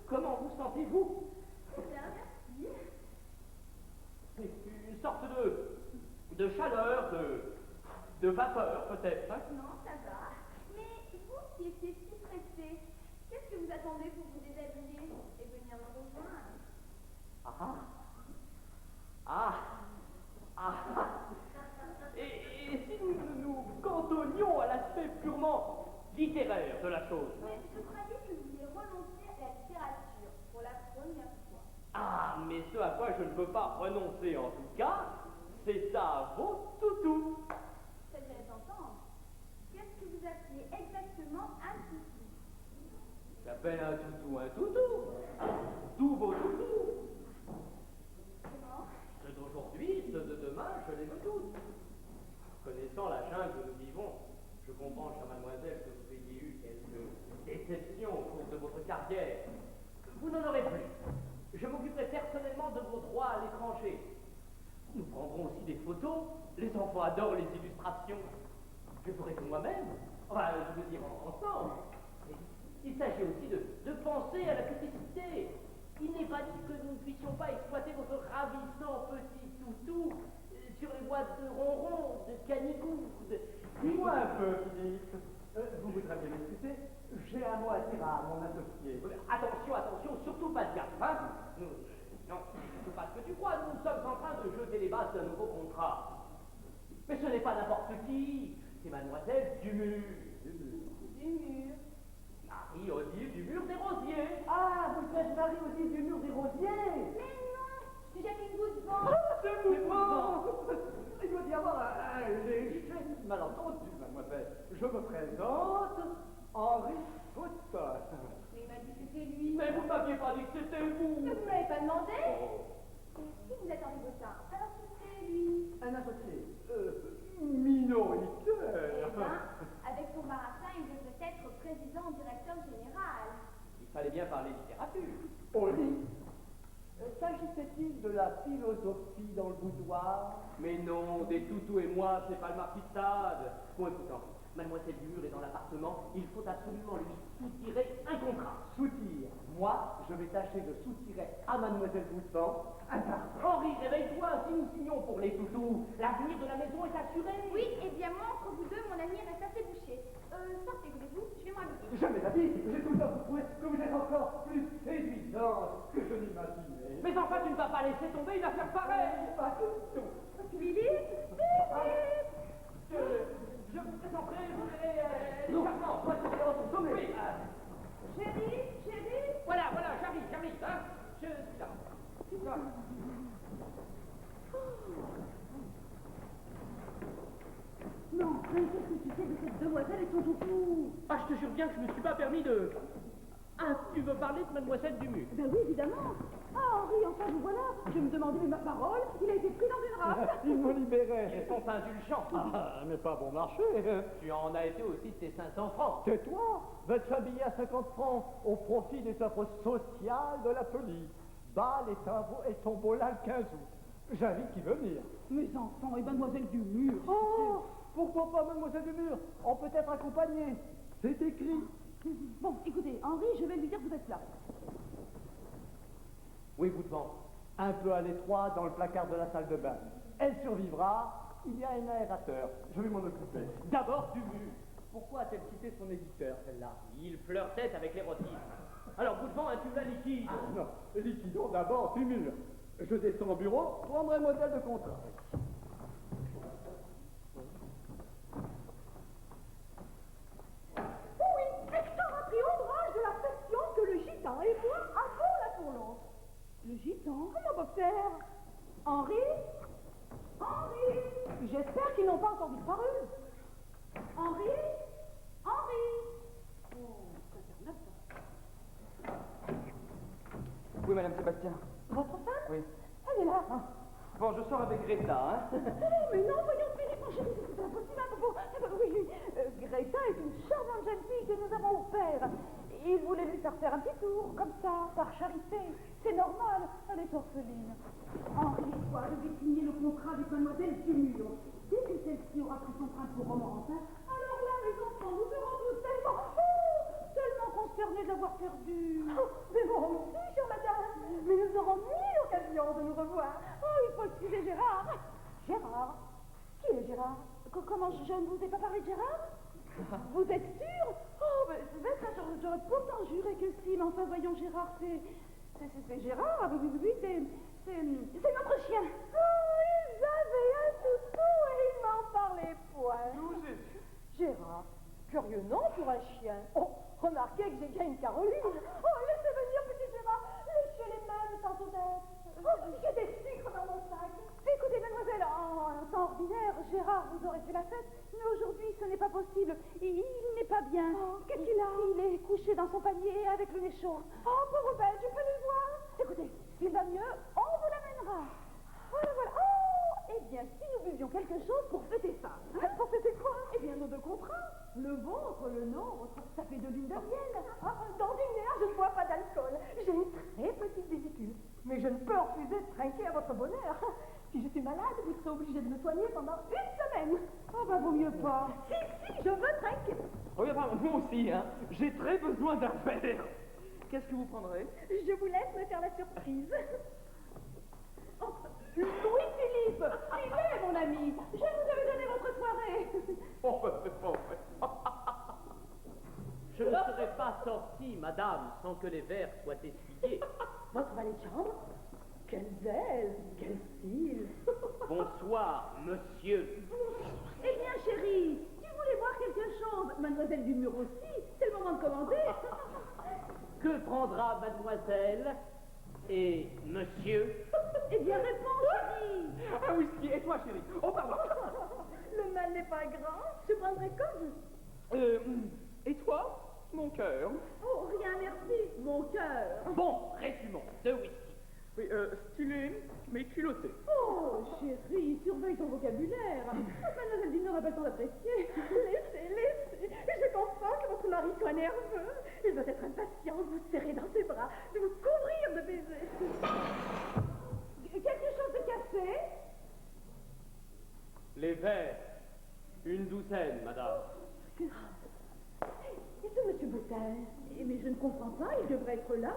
Comment vous sentez-vous? Bien, merci. Une sorte de chaleur, de vapeur peut-être. Hein? Non, ça va. Mais vous qui étiez si pressé, qu'est-ce que vous attendez pour vous déshabiller et venir me rejoindre? Et si nous nous cantonnions à l'aspect purement littéraire de la chose? Mais je croyais que vous vouliez renoncer à la littérature pour la première fois. Ah, mais ce à quoi je ne peux pas renoncer en tout cas, c'est à vos toutous. Ça devrait s'entendre. Qu'est-ce que vous appelez exactement un toutou? J'appelle un toutou. Tous vos toutous. Comment? Ceux d'aujourd'hui, ceux de demain, je les veux tous. Connaissant la jungle où nous vivons, je comprends, chère mademoiselle, que vous ayez eu quelques déceptions au cours de votre carrière. Vous n'en aurez plus. Je m'occuperai personnellement de vos droits à l'étranger. Nous prendrons aussi des photos. Les enfants adorent les illustrations. Je ferai tout moi-même. Enfin, je veux dire ensemble. Et il s'agit aussi de penser à la publicité. Il n'est pas dit que nous ne puissions pas exploiter votre ravissant petit toutou sur les boîtes de ronron, de canigou, Dis-moi un peu, Philippe. Vous voudrez bien m'excuser. J'ai un mot à dire à mon associé. Attention, surtout pas de gaffe, hein? Non, surtout pas ce que tu crois, nous sommes en train de jeter les bases d'un nouveau contrat. Mais ce n'est pas n'importe qui, c'est mademoiselle Dumur. Dumur. Marie-Odile Dumur des Rosiers. Ah, vous êtes Marie-Odile du mur des Rosiers. Mais non, j'ai jamais une goutte de vent. C'est mouvement. Il doit y avoir un léger malentendu, mademoiselle. Je me présente, Henri Potter. Mais il m'a dit que c'était lui. Mais vous ne m'aviez pas dit que c'était vous. Mais vous ne m'avez pas demandé. Et si vous êtes Henri Bottin, alors qui c'est lui? Un associé, minoritaire. Eh bien, avec son baratin, il devrait être président ou directeur général. Il fallait bien parler littérature. Oli, s'agissait-il de la philosophie dans le boudoir? Mais non, des toutous et moi, c'est pas le marquis de Sade. Bon, écoutez, mademoiselle Dumur est dans l'appartement, il faut absolument lui soutirer un contrat. Soutire. Moi, je vais tâcher de soutirer à mademoiselle Boutban un contrat. Henri, réveille-toi, si nous signons pour les toutous, l'avenir de la maison est assuré. Oui, et bien moi, entre vous deux, mon avenir reste assez bouché. Sortez, voulez-vous? Je vais m'habiller. Jamais la vie, j'ai tout le temps trouvé que vous êtes encore plus séduisante que je l'imaginais. Mais enfin, tu ne vas pas laisser tomber une affaire pareille. Pas question. Philippe? Je vous présenterai, vous verrez, les charmants. Moi, c'est bien, oui. Chérie? Voilà, j'arrive, hein. Je suis là. Non, mais qu'est-ce que tu sais de cette demoiselle et son toutou? Ah, je te jure bien que je ne me suis pas permis de... Ah, tu veux parler de Mademoiselle Dumur? Ben oui, évidemment. Ah, Henri, enfin, vous voilà. Je me demandais, mais ma parole, il a été pris dans une rafle. Il me libérait. Ils sont indulgents. Ah, mais pas bon marché. Tu en as été aussi de tes 500 francs. Tais-toi, va te s'habiller à 50 francs au profit des œuvres sociales de la police. Bal et tombola le 15 août. J'invite qui veut venir. Mes enfants et mademoiselle Dumur. Oh, pourquoi pas Mademoiselle Dumur? On peut être accompagné. C'est écrit. Bon, écoutez, Henri, je vais lui dire que vous êtes là. Oui, Boutevent. Un peu à l'étroit dans le placard de la salle de bain. Elle survivra. Il y a un aérateur. Je vais m'en occuper. D'abord Dumur. Pourquoi a-t-elle quitté son éditeur, celle-là? Il flirtait avec l'érotisme. Alors, Boutevent, as-tu la liquide? Non, liquidons d'abord Dumur. Je descends au bureau, prendre un modèle de contrat. Oui, Hector a pris ombrage de l'affection que le gitan et moi avons l'un pour l'autre. Le gitan? Comment va faire? Henri? Henri? J'espère qu'ils n'ont pas encore disparu. Henri? Henri? Oh, ça fait longtemps. Oui, Madame Sébastien. Votre femme? Oui. Elle est là. Bon, je sors avec Greta, hein. Oh, mais non, voyons, Philippe, mon chéri, c'est impossible, hein, propos. Oui, Greta est une charmante jeune fille que nous avons offert. Il voulait lui faire un petit tour, comme ça, par charité. C'est normal, elle est orpheline. Henri et toi devez signer le contrat avec mademoiselle Dumur. Dès que celle-ci aura pris son train pour Romorantin, alors là, mes enfants, nous serons tous tellement consternés de l'avoir perdu. Oh, mais moi aussi, chère madame. Mais nous aurons mille occasions de nous revoir. Oh, il faut excuser Gérard. Gérard? Qui est Gérard? Comment, je ne vous ai pas parlé de Gérard? Vous êtes sûr? Oh, ben, j'aurais pourtant juré que si, mais enfin, voyons, Gérard, c'est Gérard, ah, oui, c'est notre chien. Oh, ils avaient un toutou et ils m'en parlaient point. Gérard, curieux nom pour un chien. Oh, remarquez que j'ai bien une Caroline. Oh, laissez venir, petit Gérard, léchez les mains tantôt d'être. Oh, j'ai des sucres dans mon sac. Écoutez, mademoiselle, en temps ordinaire, Gérard vous aurait fait la fête, mais aujourd'hui, ce n'est pas possible. Il n'est pas bien. Oh, qu'est-ce qu'il a? Il est couché dans son panier avec le nez chaud. Oh, pauvre belle, je peux le voir. Écoutez, s'il va mieux, on vous l'amènera. Voilà, voilà. Oh, eh bien, si nous buvions quelque chose pour fêter ça. Hein? Pour fêter quoi? Eh bien, nos deux contrats. Le vôtre, le nôtre, ça fait de l'une de mienne. D'ordinaire, je ne bois pas d'alcool. J'ai une très petite vésicule. Mais je ne peux refuser de trinquer à votre bonheur. Si je suis malade, vous serez obligé de me soigner pendant une semaine. Oh, bah, vaut mieux pas. Si, je veux trinquer. Oui, enfin, moi aussi, hein. J'ai très besoin d'un verre. Qu'est-ce que vous prendrez? Je vous laisse me faire la surprise. Oh, Louis-Philippe, filez, mon ami. Je vous avais donné votre soirée. Oh, c'est pas vrai. Je ne serais pas sorti, madame, sans que les verres soient essuyés. Votre valet de chambre? Quelle belle, quel style. Bonsoir, monsieur. Eh bien, chérie, tu voulais voir quelque chose. Mademoiselle Dumur aussi, c'est le moment de commander. Que prendra mademoiselle et monsieur? Eh bien, réponds, chérie. Un whisky, et toi, chérie? Oh, pardon. Le mal n'est pas grand, je prendrai comme. Et toi? Mon cœur. Oh, rien, merci, mon cœur. Bon, résumons. 2 whisky. Oui, stylé, mais culotté. Oh, chérie, surveille ton vocabulaire. Mademoiselle Dumur n'a pas le temps d'apprécier. Laissez. Je comprends que votre mari soit nerveux. Il doit être impatient de vous serrer dans ses bras, de vous couvrir de baisers. Quelque chose de cassé? Les verres. Une douzaine, madame. Et ce monsieur Boutin? Mais je ne comprends pas, il devrait être là.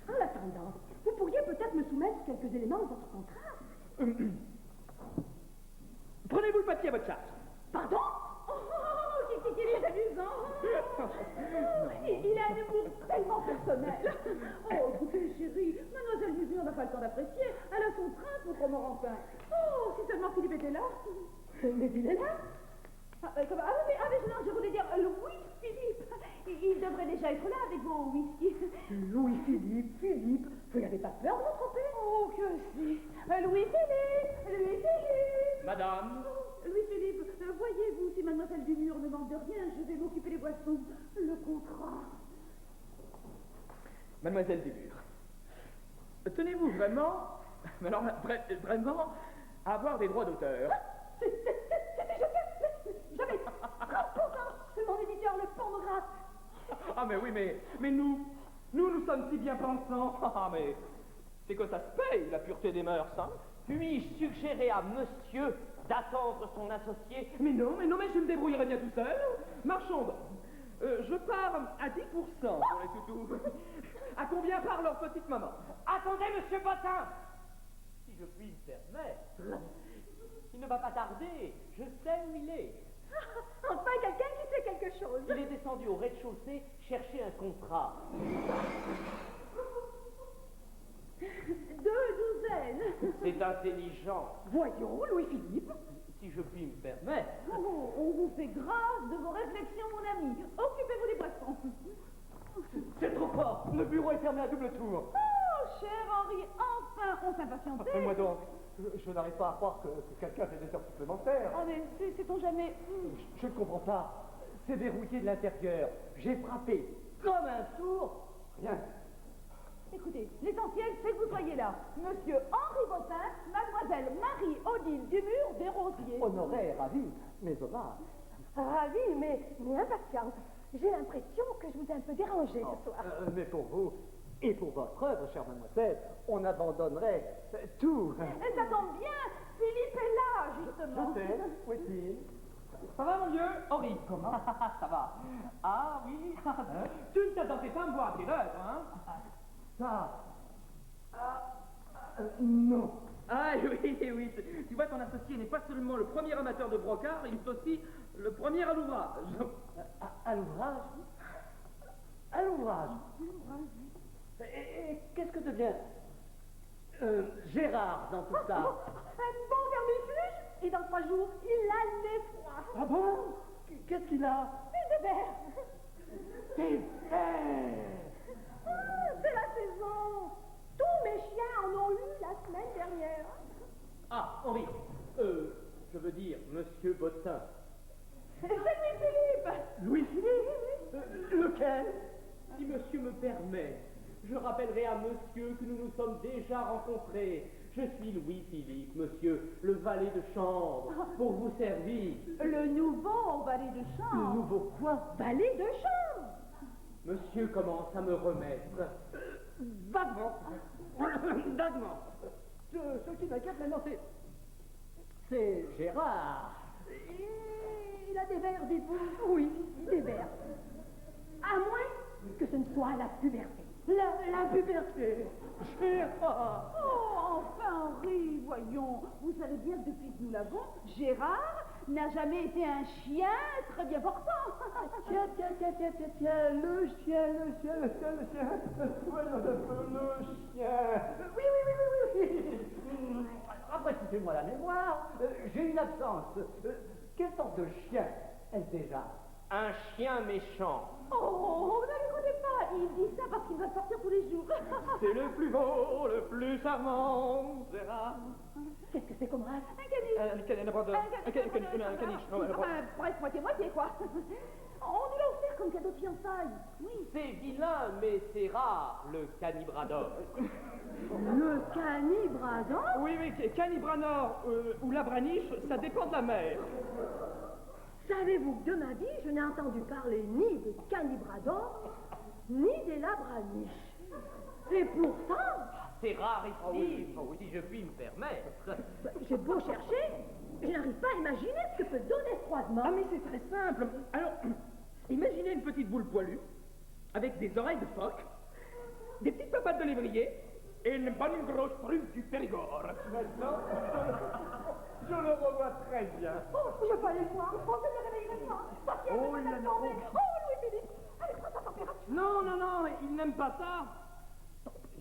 En attendant, vous pourriez peut-être me soumettre quelques éléments de votre contrat. Prenez-vous le papier à votre charge. Pardon? Oh, qu'il est amusant. Il a un humour tellement personnel. Oh, écoutez, chérie, mademoiselle Dumur n'a pas le temps d'apprécier. Elle a son train pour Romorantin. Oh, si seulement Philippe était là. Mais il est là. Mais non, je voulais dire Louis Philippe, il devrait déjà être là avec vos whisky. Louis-Philippe, Philippe, vous n'avez pas peur de vous tromper? Oh, que si. Louis-Philippe. Madame, Louis-Philippe, voyez-vous, si mademoiselle Dumur ne manque de rien, je vais m'occuper des boissons. Le contrat. Mademoiselle Dumur, tenez-vous vraiment, mais alors vraiment, à avoir des droits d'auteur? Jamais. C'est mon éditeur, le pornographe. Ah mais oui, mais nous sommes si bien pensants. Ah mais c'est que ça se paye, la pureté des mœurs, hein? puis-je suggérer à monsieur d'attendre son associé? Mais non, mais je me débrouillerai bien tout seul. Marchons donc. Je pars à 10% pour les toutous. À combien part leur petite maman? Attendez, monsieur Bottin! Si je puis me permettre, il ne va pas tarder, je sais où il est. Enfin, quelqu'un qui fait quelque chose. Il est descendu au rez-de-chaussée chercher un contrat. 2 douzaines. C'est intelligent. Voyons, Louis-Philippe. Si je puis me permettre. Oh, on vous fait grâce de vos réflexions, mon ami. Occupez-vous des boissons. C'est trop fort. Le bureau est fermé à double tour. Oh, cher Henri, enfin, on s'impatientait. Moi donc, je n'arrive pas à croire que quelqu'un fait des heures supplémentaires. Oh, mais sait-on jamais... Je ne comprends pas. C'est verrouillé de l'intérieur. J'ai frappé comme un sourd. Rien. Écoutez, l'essentiel, c'est que vous soyez là. Monsieur Henri Bottin, mademoiselle Marie-Odile Dumur Desrosiers. Honoré, ravi, mais hommage. Ravie, mais impatiente. J'ai l'impression que je vous ai un peu dérangé ce soir. Mais pour vous et pour votre œuvre, chère mademoiselle, on abandonnerait tout. Et ça tombe bien, Philippe est là, justement. Je sais, où est-il? Ça va, mon vieux Henri? Comment? Ça va. Ah oui. Tu ne t'attendais pas à me voir à tes heures, hein? Ça. Non. Ah oui. Tu vois, ton associé n'est pas seulement le premier amateur de brocart, il est aussi le premier à l'ouvrage. À l'ouvrage? À l'ouvrage? Et qu'est-ce que devient Gérard dans tout ça? Un bon vermifuge, et dans 3 jours, il a le nez froid. Ah bon? Qu'est-ce qu'il a? Des vers. Des vers! C'est la saison. Tous mes chiens en ont eu la semaine dernière. Ah, Henri, je veux dire, monsieur Bottin. C'est Louis-Philippe. Louis-Philippe? Lequel? Si monsieur me permet, je rappellerai à monsieur que nous nous sommes déjà rencontrés. Je suis Louis-Philippe, monsieur, le valet de chambre, pour vous servir. Le nouveau valet de chambre. Le nouveau quoi? Valet de chambre. Monsieur commence à me remettre. Vaguement. Vaguement. Ce qui m'inquiète maintenant, c'est Gérard. Il a des vers, dites-vous? Oui, des vers. À moins que ce ne soit la puberté. La puberté. Gérard. Oh, enfin, Henri, voyons. Vous savez bien que depuis que nous l'avons, Gérard n'a jamais été un chien très bien portant. Tiens, le chien. Voyons un peu le chien. Oui. Rafraîchissez-moi la mémoire. J'ai une absence. Quelle sorte de chien est-ce déjà? Un chien méchant. Oh, ne l'écoutez pas. Il dit ça parce qu'il va sortir tous les jours. C'est le plus beau, le plus charmant, Gérard. Qu'est-ce que c'est comme race? Un caniche. Enfin, presque moitié-moitié, quoi. On nous l'a offert comme cadeau de fiançailles. Oui. C'est vilain, mais c'est rare, le canibrador. Le canibrador? Oui, canibranor ou labraniche, ça dépend de la mer. Savez-vous que de ma vie, je n'ai entendu parler ni des canibradors, ni des labraniches. Et pourtant... C'est rarissime, si je puis me permettre. J'ai beau chercher, je n'arrive pas à imaginer ce que peut donner ce croisement. Ah mais c'est très simple. Alors, imaginez une petite boule poilue, avec des oreilles de phoque, des petites papates de lévrier, et une bonne grosse prune du Périgord. Maintenant, je le revois très bien. Oh, je peux aller le voir. Oh, je ne le réveillerai pas. Papier, Oh, il en a tomber. Oh, Louis-Philippe, allez, prends sa température. Non, il n'aime pas ça.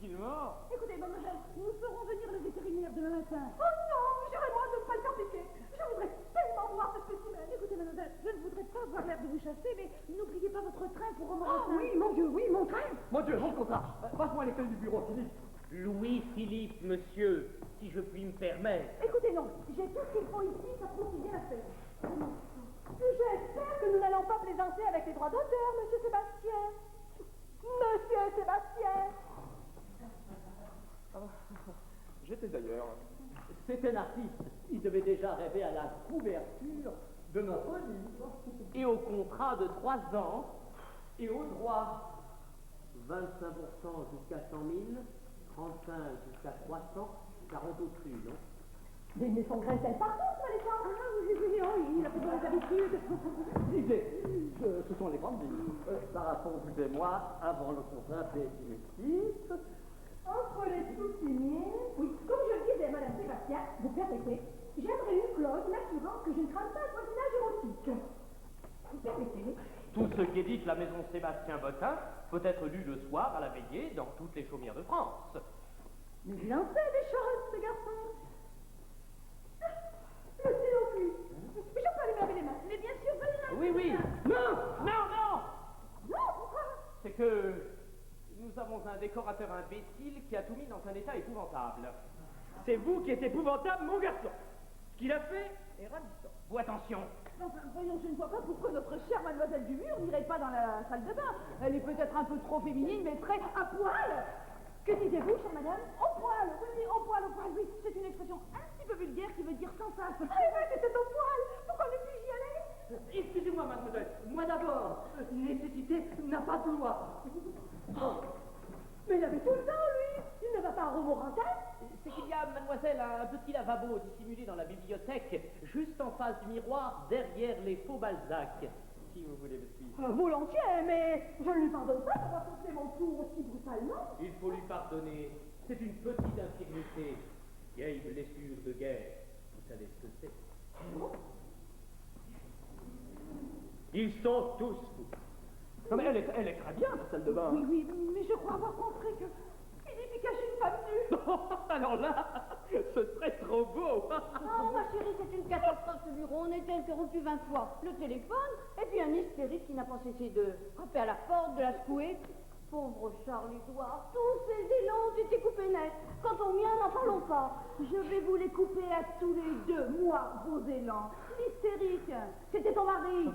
Il est mort. Écoutez, mademoiselle, nous ferons venir le vétérinaire demain matin. Oh non, jurez-moi de ne pas le faire piquer. Je Je voudrais tellement voir ce spécimen. Écoutez, mademoiselle, je ne voudrais pas avoir l'air de vous chasser, mais n'oubliez pas votre train pour Romorantin. Ah oui, mon Dieu, oui, mon train. Mon Dieu, mon contrat. Passe-moi les clés du bureau, Philippe. Louis-Philippe, monsieur, si je puis me permettre. Écoutez, non, j'ai tout ce qu'il faut ici, ça prouve bien l'affaire. J'espère que nous n'allons pas plaisanter avec les droits d'auteur, monsieur Sébastien. Monsieur Sébastien. J'étais d'ailleurs. C'est un artiste. Il devait déjà rêver à la couverture de notre livre. Et au contrat de 3 ans, Et au droit. 25% jusqu'à 100 000, 35 jusqu'à 300, 40 au cru, non? Mais son grain est partout, ce Alexandre. Ah oui, oh, il a pris des habitudes. Lisez, ce sont les grandes lignes. Sarah Fonds et moi, avant le contrat définitif. Entre les sous-signes, oui, comme je le disais, madame Sébastien, vous permettez, j'aimerais une clause m'assurant que je ne crame pas un voisinage érotique. Vous permettez? Tout ce qu'édite la maison Sébastien Bottin peut être lu le soir à la veillée dans toutes les chaumières de France. Mais il en sait des choses, ce garçon. Le stylo plus. Je peux aller me laver les mains. Mais bien sûr, venez Oui, oui. Non. Non, pourquoi? C'est que nous avons un décorateur imbécile qui a tout mis dans un état épouvantable. C'est vous qui êtes épouvantable, mon garçon. Ce qu'il a fait est ravissant. Ou attention, Enfin, voyons, je ne vois pas pourquoi notre chère mademoiselle Dumur n'irait pas dans la salle de bain. Elle est peut-être un peu trop féminine, mais très à poil. Que disiez-vous, chère madame? Au poil, oui, au poil, oui. C'est une expression un petit peu vulgaire qui veut dire sans face. Ah oui, c'était au poil. Pourquoi ne puis-je y aller? Excusez-moi, mademoiselle. Moi d'abord. Nécessité n'a pas de loi. Oh. Mais il avait tout le temps, lui. Il ne va pas à Romorantin. c'est qu'il y a, mademoiselle, un petit lavabo dissimulé dans la bibliothèque, juste en face du miroir, derrière les faux Balzac. Si vous voulez me suivre. Volontiers, mais je ne lui pardonne pas d'avoir porté mon tour aussi brutalement. Il faut lui pardonner. C'est une petite infirmité. Vieille blessure de guerre. Vous savez ce que c'est? Ils sont tous fous. Non, mais elle est très bien, la salle de bain. Oui, mais je crois avoir compris que Philippe y cachait une femme nue. Alors là, ce serait trop beau. Oh, ma chérie, c'est une catastrophe ce bureau. On a été interrompu 20 fois. Le téléphone, et puis un hystérique qui n'a pas cessé de frapper à la porte, de la secouer. Pauvre Charles Édouard, tous ces élans ont été coupés net. Quant aux miens, n'en parlons pas. Je vais vous les couper à tous les deux, moi, vos élans. L'hystérique, c'était ton mari.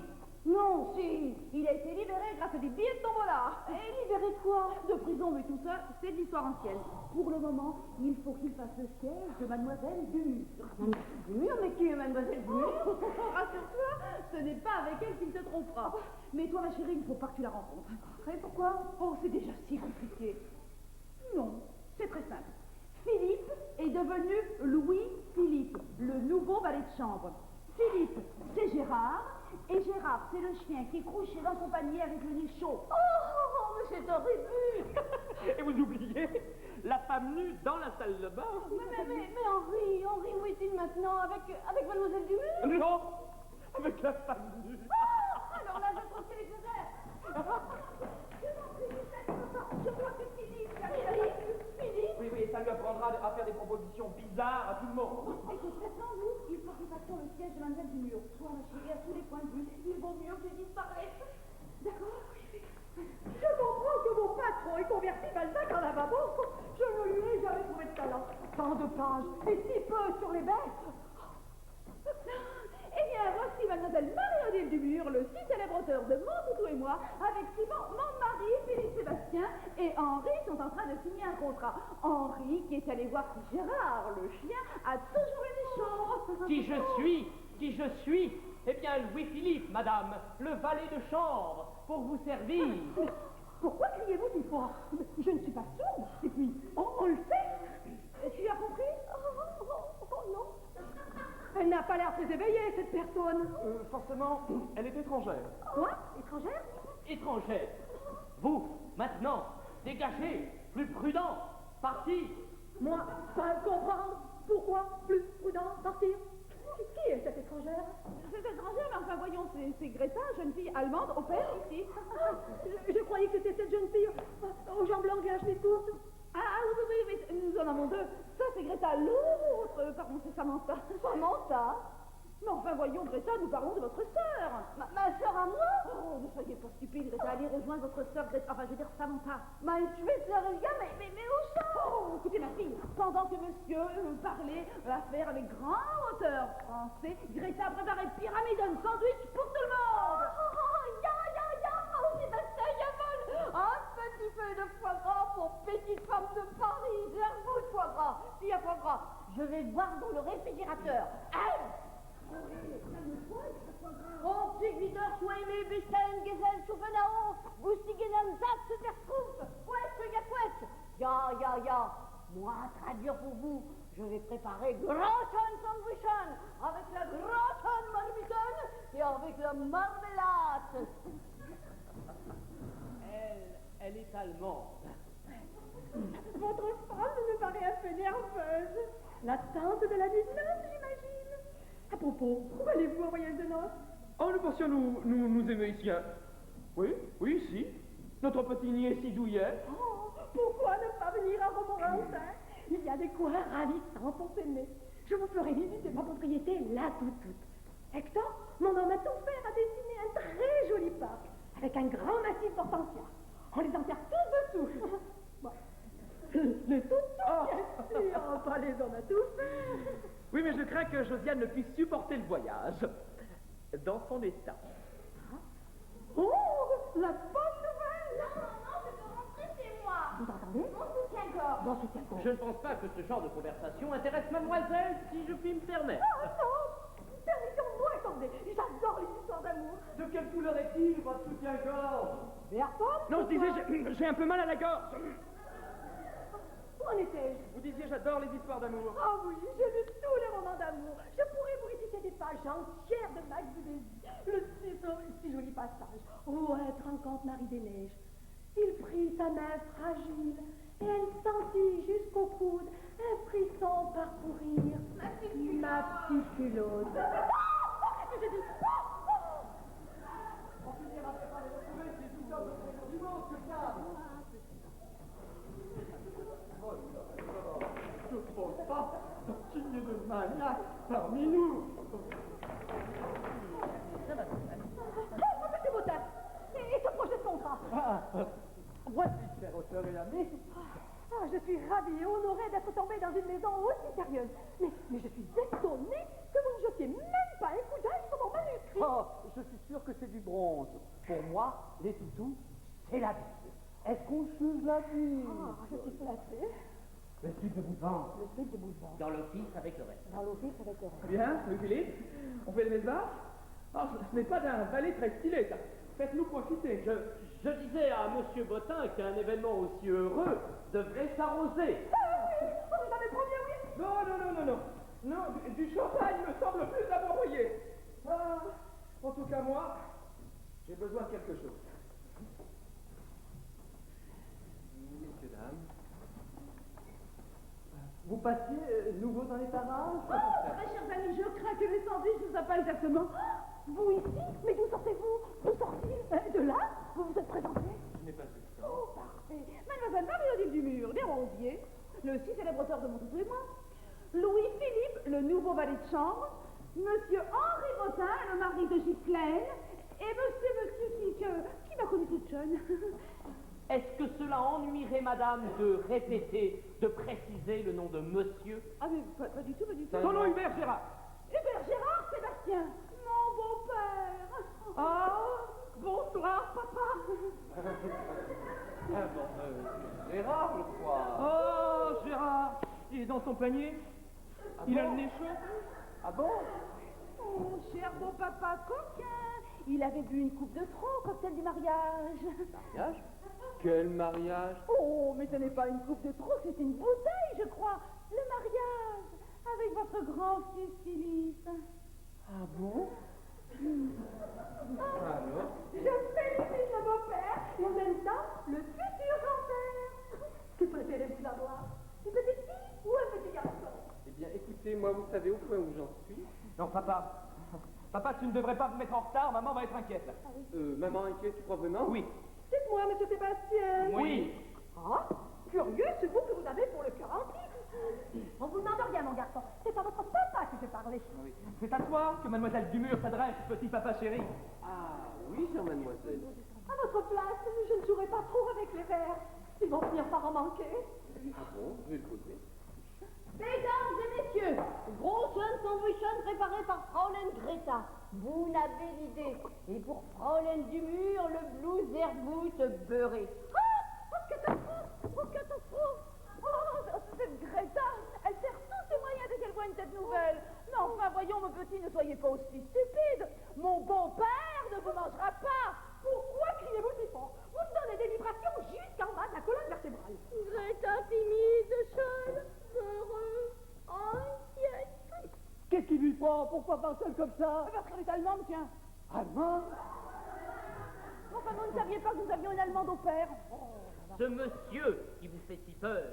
Non, si, il a été libéré grâce à des billets de tombola. Et libéré de quoi? De prison, mais tout ça, c'est de l'histoire ancienne. Pour le moment, il faut qu'il fasse le siège de mademoiselle Dumur. Dumur, mais qui est mademoiselle Dumur? Rassure-toi, ce n'est pas avec elle qu'il se trompera. Mais toi, ma chérie, il ne faut pas que tu la rencontres. Et pourquoi? Oh, c'est déjà si compliqué. Non, c'est très simple. Philippe est devenu Louis-Philippe, le nouveau valet de chambre. Philippe, c'est Gérard, et Gérard, c'est le chien qui est couché dans son panier avec le nez chaud. Oh, mais c'est horrible. Et vous oubliez la femme nue dans la salle de bain. Mais Henri, où est-il maintenant? Avec mademoiselle Dumur? Non, avec la femme nue. Alors là, je trouve qu'il est sévère. Je vois que Philippe, Oui, ça lui apprendra à faire des propositions bizarres à tout le monde. écoute, maintenant, nous, il faut que nous fassions le siège de mademoiselle Dumur. Toi, ma chérie, à tous les points de vue, il vaut mieux que je disparaisse. D'accord? Je comprends que mon patron ait converti Balzac en lavabo. Je ne lui ai jamais trouvé de talent. Tant de pages et si peu sur les bêtes. Eh bien, voici mademoiselle Marie-Odile Dumur, le si célèbre auteur de Mon Toutou et moi, avec Simon, mon mari, Philippe Sébastien et Henri sont en train de signer un contrat. Henri, qui est allé voir si Gérard, le chien, a toujours aimé chaud. Qui je suis? Eh bien, Louis-Philippe, madame, le valet de chambre, pour vous servir. Pourquoi criez-vous si fort? Je ne suis pas sourde. Et puis, on le sait. Tu as compris? Oh non. Elle n'a pas l'air très éveillée, cette personne. Forcément, elle est étrangère. Quoi? Étrangère? Étrangère. Vous, maintenant, dégagez, plus prudent, parti. Moi, pas comprendre. Pourquoi plus prudent partir? Qui est cette étrangère? Cette étrangère, mais enfin voyons, c'est Greta, jeune fille allemande, au père ici. Je croyais que c'était cette jeune fille aux jambes longues et à chemise courte. Ah oui, mais nous en avons deux. Ça, c'est Greta, l'autre, pardon, c'est Samantha. Samantha? Mais enfin, voyons, Greta, nous parlons de votre sœur. Ma sœur à moi? Oh, ne soyez pas stupide, Greta. Allez rejoindre votre sœur, Greta. Enfin, je veux dire, Samantha. Ma Schweitzer, mais où ça? Oh, écoutez, ma fille, pendant que monsieur parlait l'affaire avec grand auteur français, Greta préparait pyramide un sandwich pour tout le monde. Un petit peu de foie gras pour petite femme de Paris. J'avoue de foie gras. S'il y a foie gras, je vais voir dans le réfrigérateur. Und sich wieder Schweine bestellen, Gesellschaften auf, Gustigen Satz der Truppe. Ja. Moi, traduire pour vous, je vais préparer Groschen Sandwichen avec la Groschen Marmiten et avec la marmelade. Elle est allemande. Votre femme me paraît un peu nerveuse. L'attente de la nuit de noces, j'imagine. À propos, où allez-vous en voyage de noces? Oh, nous pensions nous aimer ici. Oui, ici. Notre petit niais si douillet. Oh, pourquoi ne pas venir à Romorantin? Il y a des coins ravissants pour s'aimer. Je vous ferai visiter ma propriété là tout. Hector, mon homme a tout fait à dessiner un très joli parc avec un grand massif d'hortensias. On les enterre tous dessous. Bon. Le tout, bien sûr, pas les hommes à tout faire. Oui, mais je crains que Josiane ne puisse supporter le voyage. Dans son état. Oh, la bonne nouvelle! Non, je peux rentrer chez moi. Vous entendez? Mon soutien-gorge. Je ne pense pas que ce genre de conversation intéresse mademoiselle, si je puis me permettre. Non, permettez-moi, attendez, j'adore les histoires d'amour. De quelle couleur est-il, votre soutien-gorge? Bertrand? Non, je disais, j'ai un peu mal à la gorge. Où en étais-je? Vous disiez, j'adore les histoires d'amour. Ah oui, j'ai lu tous les romans d'amour. Je pourrais vous réciter des pages entières de Max de Désir. Si joli passage. Oh, un trempante Marie des Neiges. Il prit sa main fragile et elle sentit jusqu'au coude un frisson parcourir ma petite culotte. Qu'est-ce que j'ai dit? On finira par les retrouver, c'est tout ça, c'est immense que ça. Je ne pense pas qu'il y ait de maniaque parmi nous. Monsieur Bottin, et ce projet de contrat? Voici, cher auteur et ami. Je suis ravie et honorée d'être tombée dans une maison aussi sérieuse. Mais je suis étonnée que vous ne jetiez même pas un coup d'œil sur mon manuscrit. Oh, je suis sûr que c'est du bronze. Pour moi, les toutous, c'est la Bible. Est-ce qu'on juge la Bible? Je suis flattée. Le slip de Boulevard. Le slip de Boulevard. Dans l'office avec le reste. Dans l'office avec le reste. Bien, Louis-Philippe, on fait le mesbah? Ah, ce n'est pas d'un ballet très stylé, ça. Faites-nous profiter. Je disais à Monsieur Bottin qu'un événement aussi heureux devrait s'arroser. Vous avez promis, oui? Non, du champagne me semble plus approprié. Ah, en tout cas, moi, j'ai besoin de quelque chose. Messieurs, dames. Vous passiez nouveau dans les parages? Très chers amis, je crains que les sandwichs ne soient pas exactement. Vous ici? Mais d'où sortez-vous? D'où sortez-vous? De là? Vous vous êtes présenté? Je n'ai pas vu ça. Oh, parfait. Mademoiselle Marie-Odile du Mur, des Rondiers, le si célèbre auteur de Mon Toutou et moi. Louis-Philippe, le nouveau valet de chambre. Monsieur Henri Bottin, le mari de Ghislaine. Et monsieur qui m'a connue toute jeune. Est-ce que cela ennuierait madame de répéter, de préciser le nom de monsieur? Ah, mais pas du tout, pas du tout. Son nom Hubert Gérard. Hubert Gérard, Sébastien, mon beau-père. Ah, bonsoir, papa. Gérard, je crois. Oh, Gérard, il est dans son panier. Il a le nez chaud. Ah bon? Oh, cher beau papa coquin, il avait bu une coupe de trop au cocktail du mariage. Mariage? Quel mariage? Oh, mais ce n'est pas une coupe de trop, c'est une bouteille, je crois. Le mariage avec votre grand-fils Philippe. Ah bon? Alors? Je félicite le beau-père et en même temps le futur grand-père. Que préférez-vous avoir? Une petite fille ou un petit garçon? Eh bien, écoutez, moi, vous savez au point où j'en suis. Non, papa. Papa, tu ne devrais pas me mettre en retard, maman va être inquiète là. Maman inquiète, tu crois vraiment? Oui. Dites-moi, monsieur Sébastien. Oui. Ah, curieux, c'est vous que vous avez pour le cœur antique. On vous demande rien, mon garçon. C'est à votre papa que je parle. parler. Oui. C'est à toi que mademoiselle Dumur s'adresse, petit papa chéri. Ah, oui, chère mademoiselle. À votre place, je ne jouerai pas trop avec les verres. Ils vont finir par en manquer. Ah bon, je vais le poser. Mesdames et messieurs, großen Sandwichen préparé par Fraulein Greta. Vous n'avez l'idée. Et pour Fraulein Dumur, le blues Zerbout beurré. Oh, catastrophe! Oh, catastrophe! Oh, cette Greta, elle perd tous ses moyens dès qu'elle voit une telle nouvelle. Non, enfin, voyons, mon petit, ne soyez pas aussi stupide. Mon beau-père ne vous mangera pas. Pourquoi criez-vous si fort? Vous me donnez des vibrations jusqu'en bas de la colonne vertébrale. Greta timide, seule, peureuse, inquiète. Qu'est-ce qui lui prend? Pourquoi parle-t-elle comme ça? Parce qu'elle est allemande, tiens. Allemand? Enfin, vous ne saviez pas que nous avions une allemande au père. Ce monsieur qui vous fait si peur,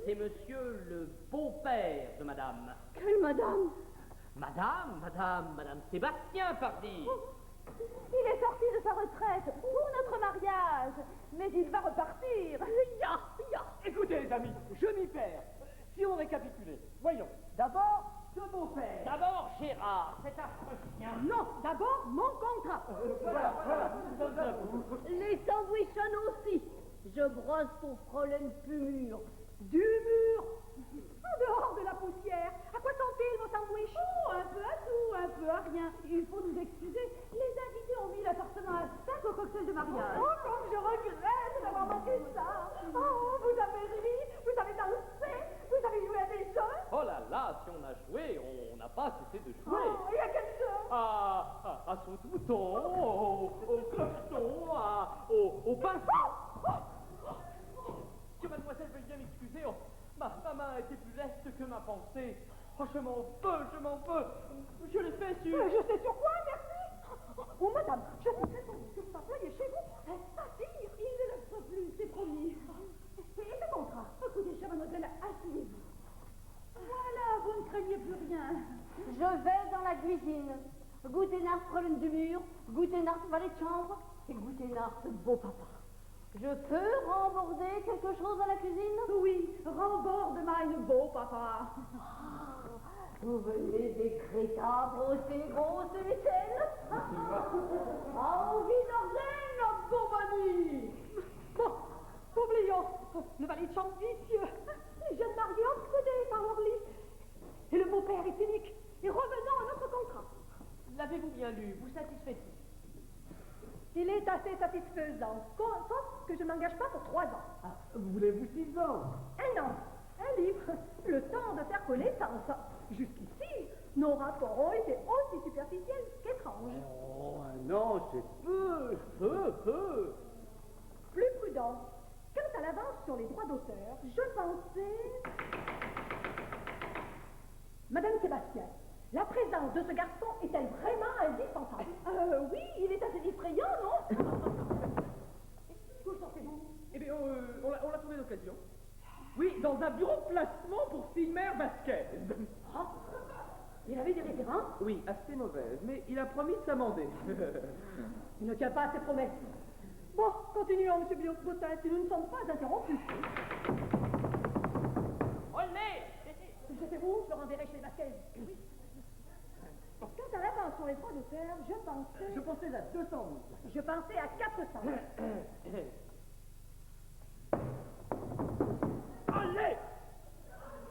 c'est monsieur le beau-père de madame. Quelle madame? Madame Sébastien, pardi. Il est sorti de sa retraite pour notre mariage, mais il va repartir. Écoutez les amis, je m'y perds. Si on récapitulait, voyons, d'abord, ce beau-père. D'abord Gérard, cet affreux chien. Non, d'abord mon contrat. Voilà. Les sandwichons aussi. Je brosse pour Fraulein Pumur. Du mur. En dehors de la poussière. À quoi sont-ils, vos sandwichs? Oh, un peu à tout, un peu à rien. Il faut nous excuser. Les invités ont mis l'appartement à 5 au cocktail de mariage. Oh, comme je regrette d'avoir manqué ça. Oh, vous avez ri, vous avez dansé, vous avez joué à des jeux. Oh là là, si on a joué, on n'a pas cessé de jouer. Oh, et à quel jeu? À son bouton, au clocheton, au pinceau. Que mademoiselle veuille bien m'excuser, ma main a été plus leste que ma pensée. Oh, je m'en veux. Je l'ai fait sur... Je sais sur quoi, merci. Oh, madame, je suis très contente que vous m'employez chez vous. Assire, il ne le fera plus, c'est promis. Et ce contrat? Écoutez, chère mademoiselle, asseyez-vous. Voilà, vous ne craignez plus rien. Je vais dans la cuisine. Guten Nacht, Fraulein Dumur. Guten Nacht, valet de chambre. Et Guten Nacht, beau papa. Je peux remborder quelque chose dans la cuisine? Oui, remborde mein beau papa. Vous venez des Greta, brosser, grosse vaisselle. Au Wiedersehen, Bourbonnie. Bon, oublions le valet de chambre vicieux, les jeunes mariés obsédés par leur lit. Et le beau-père est cynique. Et revenons à notre contrat. L'avez-vous bien lu? Vous satisfait-il? Il est assez satisfaisant, sauf que je ne m'engage pas pour 3 ans. Voulez-vous 6 ans? Un an, un livre, le temps de faire connaissance. Jusqu'ici, nos rapports ont été aussi superficiels qu'étranges. Oh, un an, c'est peu. Plus prudent. Quant à l'avance sur les droits d'auteur, je pensais... Madame Sébastien, la présence de ce garçon est-elle vraiment indispensable? Oui, il est assez distrayant, non? Où sortez-vous? Eh bien, on l'a trouvé d'occasion. Oui, dans un bureau de placement pour Sigmer Vasquez. Ah, il avait des références? Oui, assez mauvaise, mais il a promis de s'amender. Il ne tient pas à ses promesses. Bon, continuons, monsieur Biotin, si nous ne sommes pas interrompus. Olé! Jetez-vous, je le renverrai chez Vasquez. Oui. Quant à l'avance sur les droits d'auteur, Je pensais à 200 000. Je pensais à 400. Allez!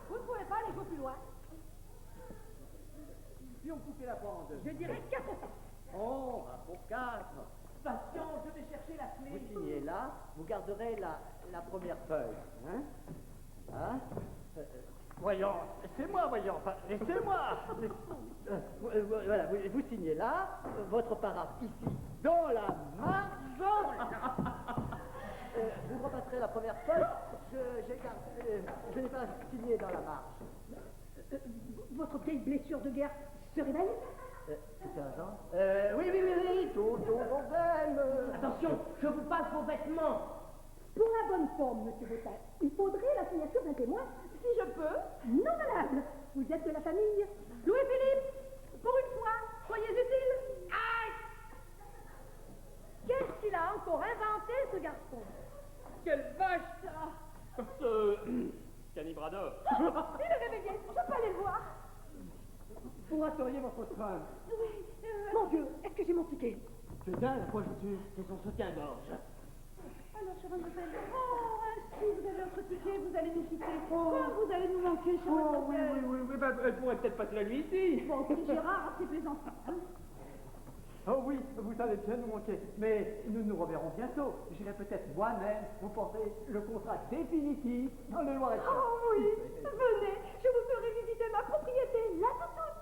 Vous ne pouvez pas aller jouer plus loin. Si on coupait la bande. Je dirais 400. Oh, pour 4. Patient, je vais chercher la clé. Vous signez là, vous garderez la première feuille. Hein? Voyons, laissez-moi, enfin, laissez-moi. Voilà, vous signez là, votre paraphe ici, dans la marge. Vous repasserez la première feuille, je n'ai pas signé dans la marge. Votre vieille blessure de guerre se réveille? C'est un genre? Oui, tout même. Attention, je vous passe vos vêtements. Pour la bonne forme, monsieur Bottin, il faudrait la signature d'un témoin, si je peux. Non, madame, vous êtes de la famille. Louis-Philippe, pour une fois, soyez utile. Aïe! Qu'est-ce qu'il a encore inventé, ce garçon? Quelle vache, ça! Ce... Canibrador. Il est réveillé, je peux aller le voir. Vous rateriez votre train. Oui, mon Dieu, est-ce que j'ai mon ticket? C'est dingue, à quoi joues-tu? C'est son soutien-gorge. Alors, chère mademoiselle, ainsi vous avez votre ticket, vous allez nous quitter. Comme vous allez nous manquer, chère mademoiselle. Oui, ben, elle pourrait peut-être passer la nuit ici. Bon, c'est Gérard, c'est plaisantin. Hein? Oh oui, vous allez bien nous manquer, mais nous nous reverrons bientôt. J'irai peut-être moi-même vous porter le contrat définitif dans le Loiret-Cher. Oh oui, venez, je vous ferai visiter ma propriété, la toutoune.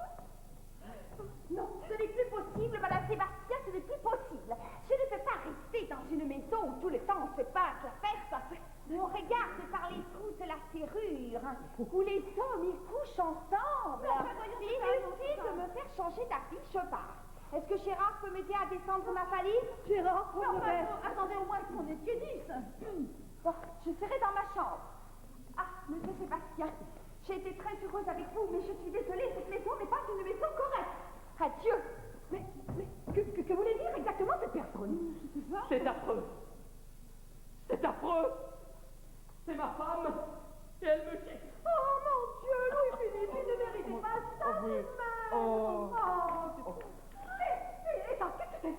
Non, ce n'est plus possible, Madame Sébastien, ce n'est plus possible. Je ne peux pas rester dans une maison où tout le temps on se passe la fête, où on regarde par les trous de la serrure, où les hommes y couchent ensemble. C'est inutile de me faire changer d'affiche, je pars. Est-ce que Gérard peut m'aider à descendre ma valise? Gérard, Non, attendez au moins qu'on ait Bon, je serai dans ma chambre. Ah, monsieur Sébastien, j'ai été très heureuse avec vous, mais je suis désolée, cette maison n'est pas une maison correcte. Adieu. Mais que voulait dire exactement cette personne? C'est affreux. C'est affreux. C'est ma femme. Et elle me quitte. Oh mon Dieu, Louis-Philippe, il ne méritait pas ça, oui. même. Oh. Et ça, qu'est-ce que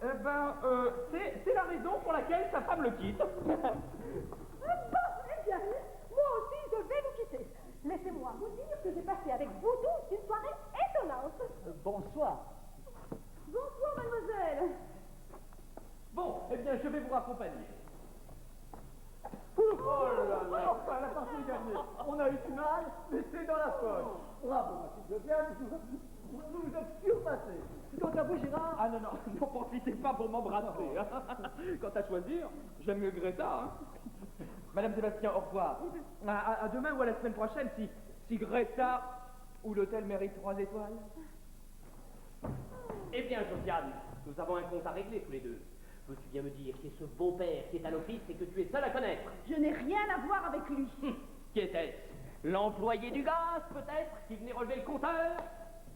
c'est? Eh ben, c'est la raison pour laquelle sa femme le quitte. Bon, eh bien, moi aussi, je vais vous quitter. Laissez-moi vous dire que j'ai passé avec vous tous une soirée étonnante. Bonsoir. Bonsoir, mademoiselle. Bon, eh bien, je vais vous raccompagner. Oh là là, enfin, la partie est gagnée. On a eu du mal, mais c'est dans la poche. Bravo, ma fille de bien, vous nous êtes surpassés. Quant à vous, Gérard. Ah non, n'en profitez pas pour m'embrasser. Hein. Quant à choisir, j'aime mieux Greta. Hein. Madame Sébastien, au revoir. À demain ou à la semaine prochaine, si Greta ou l'hôtel mérite 3 étoiles. Eh bien, Josiane, nous avons un compte à régler tous les deux. Veux-tu bien me dire qui est ce beau-père qui est à l'office et que tu es seul à connaître? Je n'ai rien à voir avec lui. Qui était-ce? L'employé du gaz, peut-être, qui venait relever le compteur?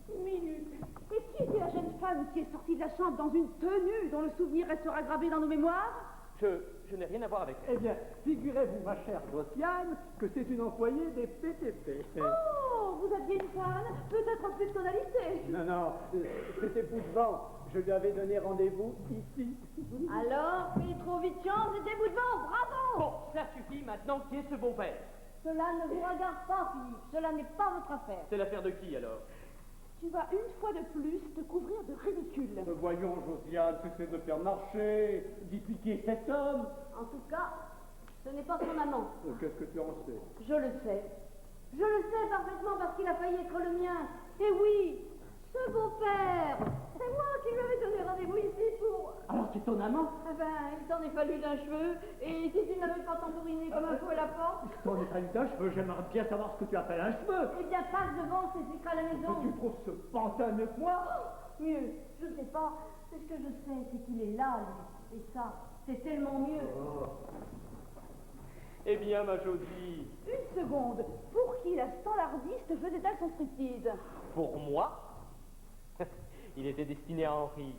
Minute. Et qui était la jeune femme qui est sortie de la chambre dans une tenue dont le souvenir restera gravé dans nos mémoires? Je n'ai rien à voir avec elle. Eh bien, figurez-vous, ma chère Josiane, que c'est une employée des PTP. Oh, vous aviez une fan, peut-être plus tonalité. Non, c'était Boudevant. Je lui avais donné rendez-vous ici. Alors, Petrovic-Chance était bout de vent, bravo! Bon, ça suffit maintenant, qui est ce beau-père? Cela ne vous regarde pas, Philippe, cela n'est pas votre affaire. C'est l'affaire de qui, alors? Tu vas une fois de plus te couvrir de ridicule. Voyons, Josiane, cessez de faire marcher. Dis-lui qui est cet homme. En tout cas, ce n'est pas son amant. Qu'est-ce que tu en sais? Je le sais. Je le sais parfaitement parce qu'il a failli être le mien. Et oui, ce beau-père, c'est moi qui lui avais donné rendez-vous ici pour... Alors c'est ton amant? Eh ben, il s'en est fallu d'un cheveu, et si tu n'avais pas tambouriné comme un fou à la porte, Si t'en es fallu d'un cheveu, j'aimerais bien savoir ce que tu appelles un cheveu. eh bien, passe devant, c'est à la maison. Tu trouves ce pantin mieux que moi? Mieux, je sais pas. Mais ce que je sais, c'est qu'il est là, lui. Et ça, c'est tellement mieux. Eh bien, ma Josie, Une seconde. Pour qui la standardiste faisait-elle son striptease? pour moi, il était destiné à Henri.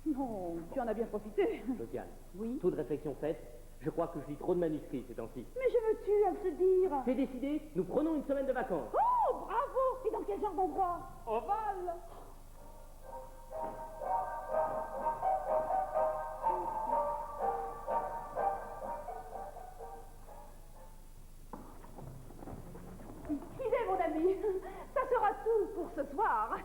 Non, tu en as bien profité. Josiane, Oui. toute réflexion faite, je crois que je lis trop de manuscrits ces temps-ci. Mais je me tue à se dire. C'est décidé, nous prenons une semaine de vacances. Oh, bravo! Et dans quel genre d'endroit? Ovale. Il est, mon ami. Ça sera tout pour ce soir.